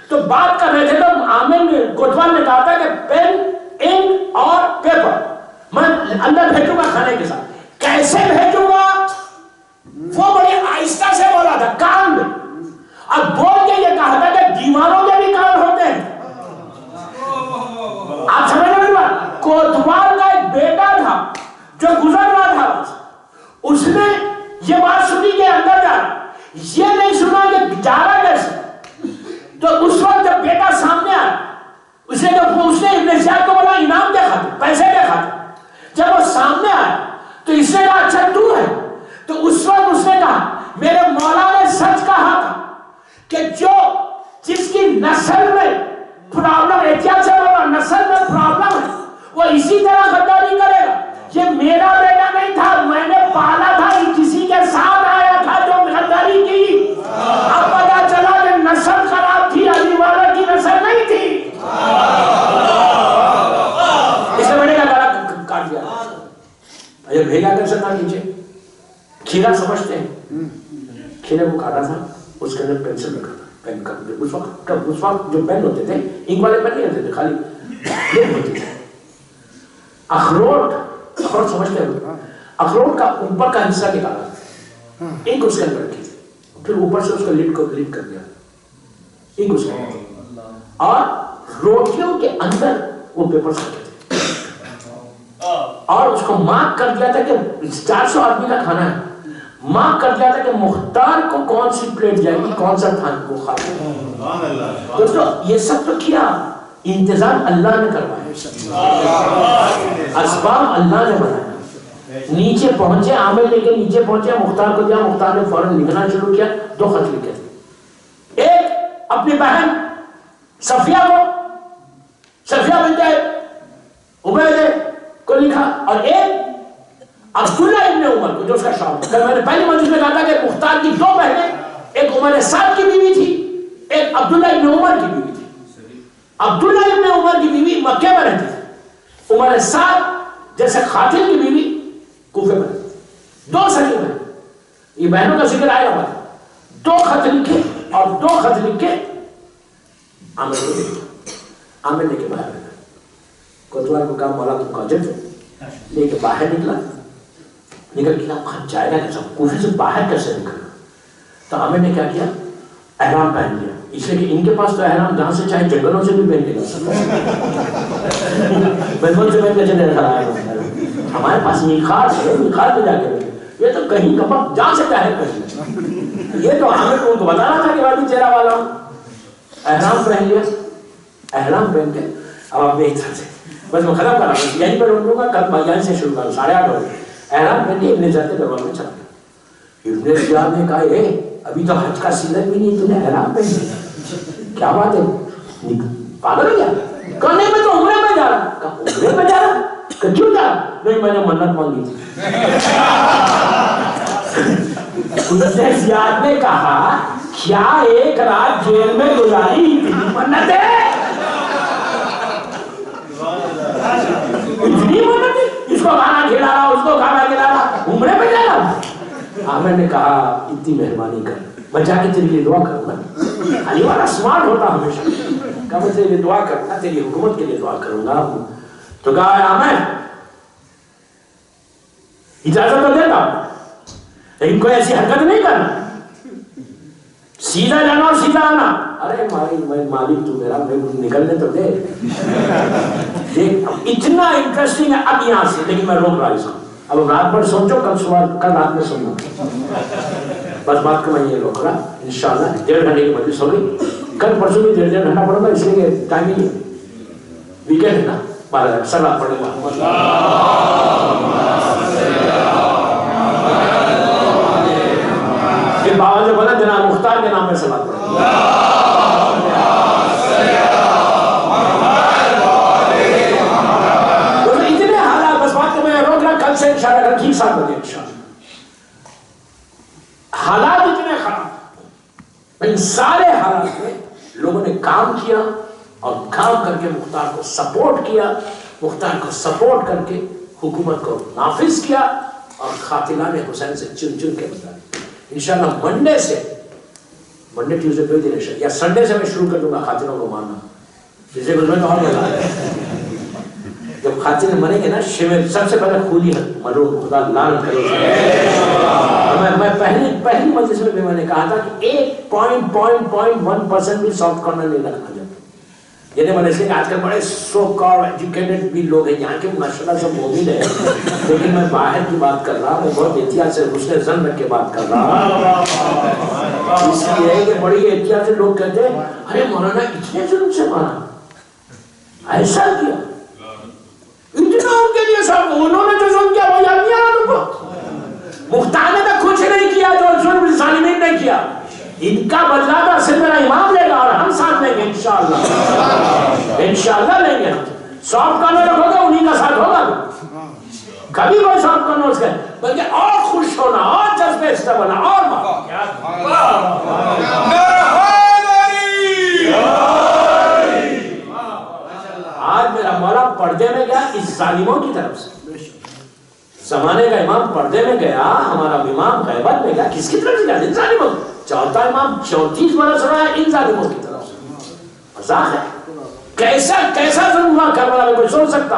Speaker 1: تو بات کر رہے تھے تو عامر نے کوتوال نے کہا تھا کہ پین انک اور پیپر میں اندر بھیجوں گا کھانے کے ساتھ. کیسے بھیجوں گا؟ وہ بڑی آہستہ سے بولا تھا کان میں، اور بول کے یہ کہا تھا کہ دیواروں کے بھی کان ہوتے ہیں. آپ سمجھ رہے ہیں؟ کوتوال کا ایک بیٹا تھا جو گزر رہا تھا، اس نے یہ بات سنی کہ اندر جا رہا، یہ نہیں سنا کہ جا رہا کیسے. تو اس وقت جب بیٹا سامنے آیا، اس نے ابن زیاد کو بولا انعام کے خاطر، پیسے کے خاطر. جب وہ سامنے آیا تو اس نے کہا اچھا تو ہے. تو اس وقت اس نے کہا میرے مولا نے سچ کہا تھا کہ جس کی نسل میں پرابلم، احتیاط سے بولا، نسل میں پرابلم ہے وہ اسی طرح غداری کرے گا. یہ میرا بیٹا نہیں تھا، میں نے پالا تھا، کسی کے ساتھ آیا تھا جو غداری کی. اب پتا چلا کہ نسل خراب تھی، علی والا کی نسل نہیں تھی. اس نے بیٹے کا گلا کاٹ دیا. بھیجا کر سکتا نیچے کھیرا سمجھتے ہیں، کھیرے کو کاٹا تھا، اس کے اندر پینسل رکھا تھا، پین کر دے. اس وقت جو پین ہوتے تھے انک والے پین نہیں ہوتے تھے، خالی پین ہوتے تھے. اخروٹ سمجھتے ہیں؟ اخروٹ کا اوپر کا حصہ نکالا، انک اس کے اندر رکھی، پھر اوپر سے اس کا لڈ کر دیا، انک اس کے اندر، اور روٹیوں کے اندر وہ پیپرز رکھے تھے، اور اس کو مارک کر دیا تھا کہ 400 آدمی کا کھانا ہے. مارک کر دیا تھا کہ مختار کو کون سی پلیٹ جائے گی، کون سا تھان کو کھانا. دوستو یہ سب تو کیا انتظام اللہ نے کروایا، اسباب اللہ نے بنایا. نیچے پہنچے، عامر لے کے نیچے پہنچے، مختار کو دیا، مختار نے فوراً لکھنا شروع کیا. 2 خط لکھے تھے، ایک اپنی بہن صفیہ بنت عبید کو لکھا، اور ایک عبداللہ ابن عمر کو جو اس کا شوہر. کل میں نے پہلی مجلس میں کہا تھا کہ مختار کی 2 بہنیں، ایک عمر سعد کی بیوی تھی، ایک عبداللہ ابن عمر کی بیوی تھی. عبداللہ ابن عمر کی بیوی مکہ میں رہتی تھی، عمر سعد جیسے قاتل کی بیوی کوفے میں رہتی تھی. 2 سگی بہن، یہ بہنوں کا ذکر آئے گا. 2 خط لکھے، اور 2 خط لکھ کے عامر کو دے دیا. عامر لے کے باہر نکلا. کوتوال کو کہا مولا تم کا جج لے کے باہر نکل کے خط جائے گا کیسا، کوفے سے باہر کیسے نکلنا. تو عامر نے کیا کیا، احرام پہن لیا، اس لیے کہ ان کے پاس تو احرام جہاں سے چاہے جنگلوں سے بھی پہن کے جا سکتا ہے. بچپن سے پہن کے چلے رہا ہے. ہمارے پاس میقات ہے، میقات پہ جا کے یہ تو کہیں کپڑ جہاں سے چاہے پہن. یہ تو عامر کو ان کو بتانا تھا کہ میں بھی چہرہ والا ہوں. احرام پہن لیا، احرام پہن کے اب آپ ایک طرح سے بس میں ختم کر رہا ہوں، یہیں پر ان لوگوں کا کل بیان سے شروع کروں. 8:30 بجے احرام پہن کے ابن زیاد کے دربار میں چلا گیا. ابن زیاد نے کہا اے ابھی تو حج کا سیزن بھی نہیں، تو نے احرام پہن لیا، کیا بات ہے، پاگل ہو گیا. کہا نہیں میں تو عمرے میں جا رہا. کہا عمرے میں جا رہا؟ کہ کیوں جا رہا؟ نہیں میں نے منت مانگی تھی. ابن زیاد نے کہا کیا ایک رات جیل میں گزاری تھی منت ہے؟ اتنی محنت ہے، اس کو کھانا کھلا رہا، اس کو کھانا کھلا رہا، عمرے پہ جا رہا۔ عامر نے کہا اتنی مہربانی کر، میں جا کے تیرے لیے دعا کروں گا۔ علی والا سمارٹ ہوتا ہمیشہ، کہا میں تیرے لیے دعا کرتا، تیری حکومت کے لیے دعا کروں گا۔ تو کہا عامر اجازت تو دیتا ہوں لیکن کوئی ایسی حرکت نہیں کرنا، سیدھا جانا اور سیدھا آنا۔ ارے مالک تو میرا، میں نکلنے تو دے۔ دیکھ اتنا انٹرسٹنگ ہے اب یہاں سے، لیکن میں روک رہا اس کو، اب رات بھر سوچو، کل رات میں سننا، بس بات کو میں یہ روک رہا۔ انشاءاللہ 1.5 گھنٹے کی مجلس ہو گئی، کل پرسوں بھی 1.5 گھنٹہ پڑھوں گا، اس لیے ٹائم ہی ویکینڈ ہے نا، 12 سر پڑھے گا۔ پھر بابا جو بنا جناب مختار کے نام میں صلوات پڑھیں گے۔ اتنے حالات، بس بات کو میں روک رہا، کل سے انشاءاللہ ٹھیک 7 بجے انشاءاللہ۔ حالات اتنے خراب، ان سارے حالات میں لوگوں نے کام کیا اور کام کر کے مختار کو سپورٹ کیا، مختار کو سپورٹ کر کے حکومت کو نافذ کیا اور قاتلان حسین سے چن چن کے بتا دیا۔ انشاءاللہ منڈے سے، منڈے ٹیوزڈے پہ دن یا سنڈے سے میں شروع کر دوں گا قاتلوں کو مارنا۔ جسے گزرے تو اور مزہ ہے، جب قاتل مریں گے نا، شمر سب سے پہلے خونی مرون، خدا لعنت کرے۔ میں پہلی مجلس میں نے کہا تھا کہ 1.1% بھی سافٹ کارنر نہیں رکھنا چاہتا، یعنی میں نے سے آج کل بڑے سو کال ایجوکیٹڈ بھی لوگ ہیں یہاں کے، ماشاءاللہ سب مومن ہیں، لیکن میں باہر کی بات کر رہا، میں بہت احتیاط سے حسن ظن رکھ کے بات کر رہا، اس لیے کہ بڑی احتیاط سے لوگ کہتے ہیں ارے مولانا اتنے ظلم سے مارا، ایسا کیا، اتنا ان کے لیے سب، انہوں نے جو ظلم کیا وہ یاد نہیں آ رہا ان کو، مختار نے تو کچھ نہیں کیا جو ظلم ظالمین نے کیا، ان کا بدلہ تو صرف میرا امام لے گا اور ہم ساتھ لیں گے انشاءاللہ، انشاءاللہ لیں گے ہم۔ سافٹ کارنر ہوگا انہی کا ساتھ ہوگا، کبھی کوئی سافٹ کارنر اس کا، بلکہ اور خوش ہونا، اور جذبے اس طرح بنا، اور آج میرا مولا پردے میں گیا اس ظالموں کی طرف سے، زمانے کا امام پردے میں گیا، ہمارا امام غیبت میں گیا، کس کی طرف سے گیا؟ ان ظالموں، چوتھا امام 34 برس رہا ہے ان ظالموں کی طرف سے، مذاق ہے، کیسا ظلم ہوا کربلا میں، کوئی سوچ سکتا؟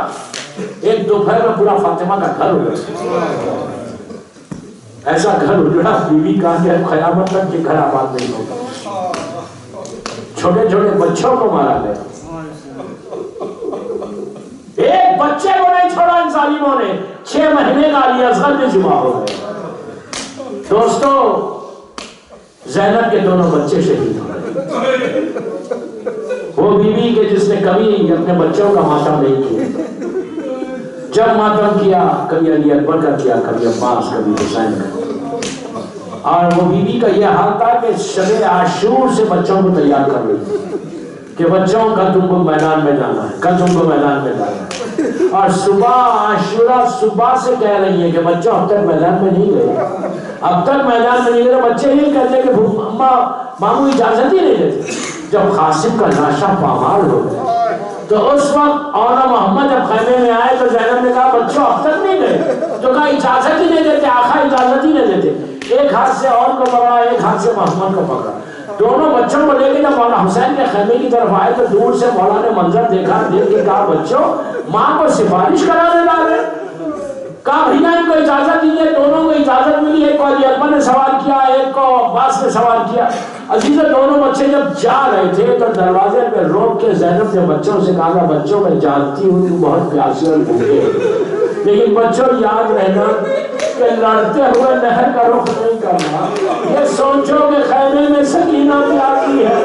Speaker 1: ایک دوپہر میں پورا فاطمہ کا گھر اجڑا، ایسا گھر اجڑا، بیوی کہا کہ قیامت تک یہ گھر آباد نہیں ہوگا، چھوٹے چھوٹے بچوں کو مارا گیا، ایک بچے کو نہیں چھوڑا ان ظالموں نے، 6 مہینے کا علی اصغر میں ذبح ہو گئے۔ دوستو زینب کے دونوں بچے شہید ہو گئے، وہ بیوی کے جس نے کبھی اپنے بچوں کا ماتم نہیں کیا، جب ماتم کیا کبھی علی اکبر کا کیا، کبھی عباس، کبھی حسین کا، اور وہ بیوی کا یہ حال تھا کہ شب عاشور سے بچوں کو تیار کر رہی تھی کہ بچوں کل تم کو میدان میں جانا ہے، کل تم کو میدان میں جانا ہے، اور صبح عاشورہ صبح سے کہہ رہی ہے کہ بچوں اب تک میدان میں نہیں گئے، اب تک میدان میں نہیں گئے، بچے یہ کہتے کہ مامو اجازت ہی نہیں دیتے۔ جب قاسم کا لاشا پامال ہو گیا تو اس وقت اولا محمد جب خیمے میں آئے تو زینب نے کہا بچوں اب تک نہیں گئے، تو کہا اجازت ہی نہیں دیتے آقا، اجازت ہی نہیں دیتے، ایک ہاتھ سے اور کو پکڑا، ایک ہاتھ سے محمد کو پکڑا، دونوں بچوں کو لے کے جب مولا حسین کے خیمے کی طرف آئے تو دور سے مولا نے منظر دیکھا، دیکھ کے کہا بچوں ماں کو سفارش کرانے لا رہے، کہا بھیا ان کو اجازت دیجیے، دونوں کو اجازت ملی، ایک کو علی اکبر نے سوال کیا، ایک کو عباس نے سوال کیا۔ عزیزہ دونوں بچے جب جا رہے تھے تو دروازے پہ روک کے زینب نے بچوں سے کہا بچوں میں جانتی ہوں تم بہت پیاسے اور بھوکے، لیکن بچوں یاد رہنا کہ لڑتے ہوئے نہر کا رخ نہیں کرنا، یہ سوچو کہ خیمے میں سکینہ پیاسی ہے،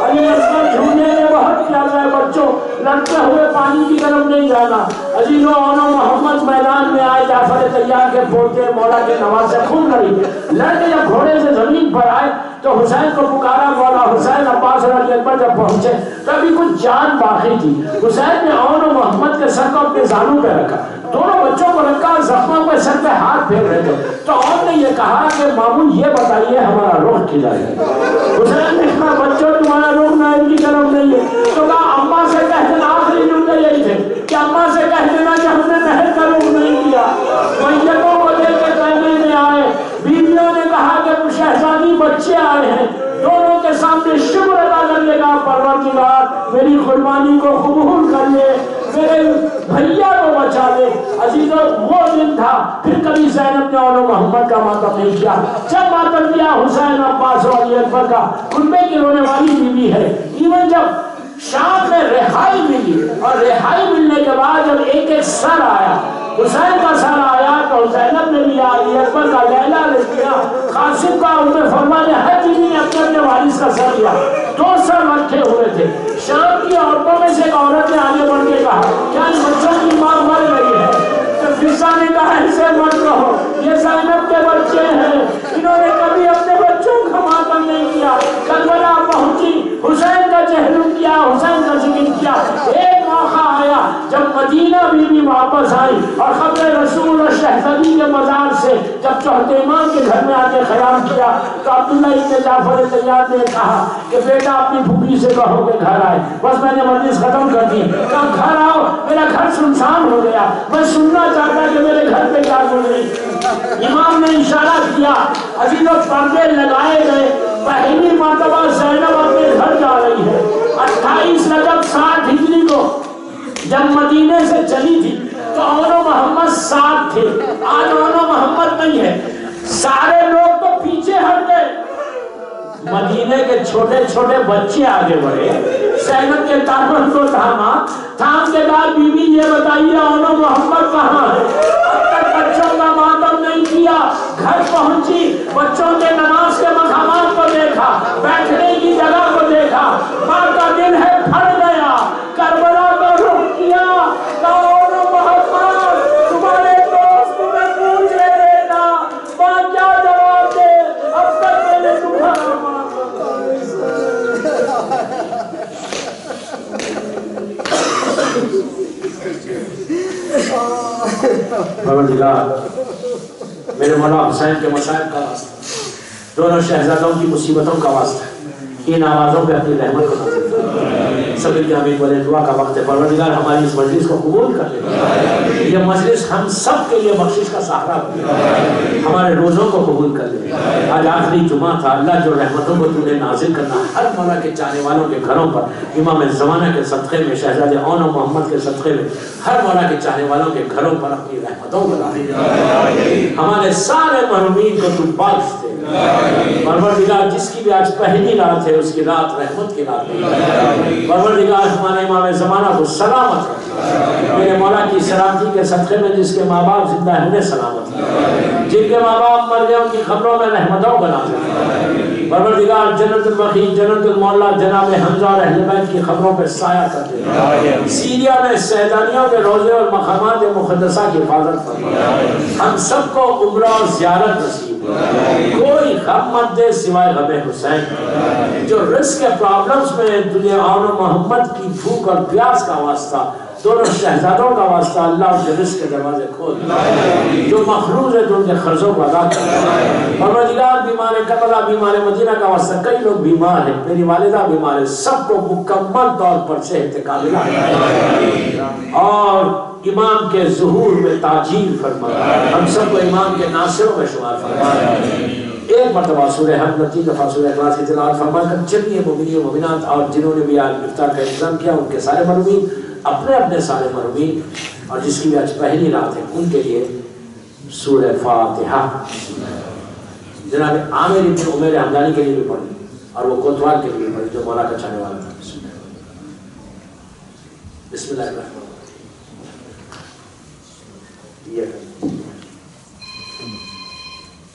Speaker 1: علی اصغر جھولے میں بہت پیاسا ہے، بچوں لڑتے ہوئے پانی کی طرف نہیں جانا۔ عزیزو اونو محمد میدان میں آئے، جعفر طیار کے پوتے مولا کے نواسے خون لڑی، لڑکے جب گھوڑے سے زمین پر آئے تو حسین کو پکارا، مولا حسین، عباس اور علی اکبر جب پہنچے تو ابھی کچھ جان باقی تھی، حسین نے اونو محمد کے سر کو اپنے زانوں پہ رکھا، دونوں بچوں کو رکھا، زخموں پہ سر پہ ہاتھ پھیر رہے تھے، تو اور نے یہ کہا کہ مامون یہ بتائیے ہمارا رخ کدھر ہے؟ حسین نے کہا بچوں تمہارا رخ نہ اسماعیل کی طرف نہیں ہے تو کہا اماں سے کہہ دینا، آخری جملے یہی تھے کہ اماں سے کہہ دینا کہ ہم نے نہر کا رخ نہیں کیا۔ میتوں کو لے کے کہنے میں آئے، بیویوں نے کہا کہ شہزادی بچے آئے ہیں، دونوں کے سامنے شکر ادا کرنے کا پروردگار میری قربانی کو قبول کر لے، میرے بھیا کو بچا لے۔ عزیزو وہ دن تھا، پھر کبھی زینب نے اور محمد کا ماتم نہیں کیا۔ جب ماتم کیا حسین عباس و علی اکبر کا، ان میں کی رونے والی بیوی ہے۔ ایون جب شام میں رہائی ملی اور رہائی ملنے کے بعد جب ایک ایک سر آیا، حسین کا سر آیا تو زینب نے لیا، علی اکبر کا لیلا نے لیا، قاسم کا عمر فرما نے، ہر بیوی نے اپنے اپنے وارث کا سر لیا۔ 2 سر رکھے ہوئے تھے۔ شام کی عورتوں میں سے ایک عورت نے آگے بڑھ کے کہا کیا ان بچوں کی ماں مر گئی ہے؟ تو فضا نے کہا ایسے مت رہو، یہ زینب کے بچے ہیں، انہوں نے کبھی اپنے بچوں کا ماتم نہیں کیا۔ کربلا پہنچی، حسین کا چہلم کیا، حسین کا ذکر کیا۔ ایک موقع آیا جب مدینہ بیوی واپس آئی اور خبر رسول اور شہزادی کے مزار سے جب چوتھے امام کے گھر میں آ کے خیام کیا تو عبداللہ ابن جعفر طیار نے کہا کہ بیٹا اپنی پھوپھی سے کہو کہ گھر آئے، بس میں نے مجلس ختم کر دی۔ کہا گھر آؤ، میرا گھر سنسان ہو گیا، میں سننا چاہتا کہ میرے گھر پہ کیا گزری۔ امام نے اشارہ کیا، عزیزو پردے لگائے گئے، پہلی مرتبہ زینب اپنے گھر جا رہی ہے۔ 28 رجب 60 ہجری کو جب مدینے سے چلی تھی تو اون و محمد ساتھ تھے، آج اون و محمد نہیں ہے، سارے لوگ تو پیچھے ہٹ گئے، مدینے کے چھوٹے چھوٹے بچے آگے بڑھے، زینب کے دامن کو تھاما، تھام کے بعد بی بی یہ بتائیے اون و محمد کہاں ہے؟ اب تک بچوں کا ماتم نہیں کیا۔ گھر پہنچی، بچوں کے نماز کے مقامات کو دیکھا، بیٹھنے کی جگہ کو دیکھا، ماں کا دل ہے پھٹ گیا، کربلا کو رخ کیا، اون و محمد تمہارے دوست تمہیں پوچھ رہے تھا، ماں کیا جواب دے؟ اب تک میں نے تمہارا پروردگار میرے مولا حسین کے مصائب کا واسطہ، دونوں شہزادوں کی مصیبتوں کا واسطہ، ان آوازوں پہ اپنی رحمت کو نازل کر۔ سب کی آمین بولے، دعا کا وقت ہے۔ پروردگار ہماری اس مجلس کو قبول کر لے، یہ مجلس ہم سب کے لیے بخشش کا سہارا ہو، ہمارے روزوں کو قبول کر لے۔ آج آخری جمعہ تھا، اللہ جو رحمتوں کو تو نے نازل کرنا ہر مولا کے چاہنے والوں کے گھروں پر، امام زمانہ کے صدقے میں، شہزادے اون و محمد کے صدقے میں، ہر مولا کے چاہنے والوں کے گھروں پر اپنی رحمتوں کو نازل کر۔ ہمارے سارے محرومین کو تو بخش دے۔ پروردگار جس کی بھی آج پہلی رات ہے اس کی رات رحمت کی رات ہے۔ پروردگار ہمارے امام زمانہ کو سلامت رکھ، میرے مولا کی سلامتی کے صدقے میں جس کے ماں باپ زندہ ہیں انہیں سلامت رکھ، جن کے ماں باپ مر گئے ان کی قبروں میں رحمتوں کا نازل۔ پروردگار جنت البقیع، جنت المعلا جناب حمزہ اور اہل بیت کی قبروں پہ سایہ کر دے۔ سیریا میں سیدانیوں کے روزے اور مقامات مقدسہ کی حفاظت فرما۔ ہم سب کو عمرہ اور زیارت نصیب، کوئی غم مت دے سوائے غم حسین۔ جو رزق کے پرابلمز میں دنیا اون و محمد کی بھوک اور پیاس کا واسطہ، دونوں شہزادوں کا واسطہ، اللہ ان کے رزق کے دروازے کھول، جو مخروض ہے تو ان کے قرضوں کو ادا کر۔ پروردگار بیمار کربلا، بیمار مدینہ کا واسطہ، کئی لوگ بیمار ہیں، میری والدہ بیمار ہے، سب کو مکمل طور پر صحت کاملہ اور امام کے ظہور میں تاجیل فرما، ہم سب کو امام کے ناصروں میں شمار فرما۔ ایک مرتبہ سورہ حمد 3 دفعہ سورہ اخلاص کی تلاوت فرما کر چلیے مومنین و مومنات اور جنہوں نے بھی آج افطار کا انتظام کیا ان کے سارے محرومین، اپنے اپنے سارے محرومین اور جس کی بھی آج پہلی رات ہے ان کے لیے سورہ فاتحہ جناب عامر ابن عمیر حمدانی کے لیے بھی پڑھی اور وہ کوتوال کے لیے پڑھی جو مولا کا چاہنے والا تھا۔ بسم اللہ الرحمن الرحیم۔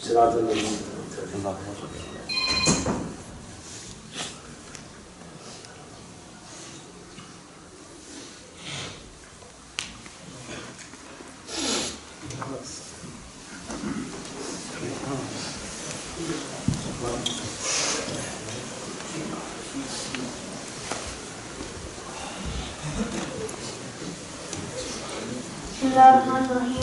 Speaker 1: صراط الذین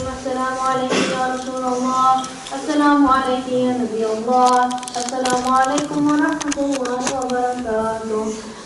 Speaker 4: السلام علیکم یا رسول اللہ، السلام علیکم یا نبی اللہ، السلام علیکم ورحمۃ اللہ وبرکاتہ۔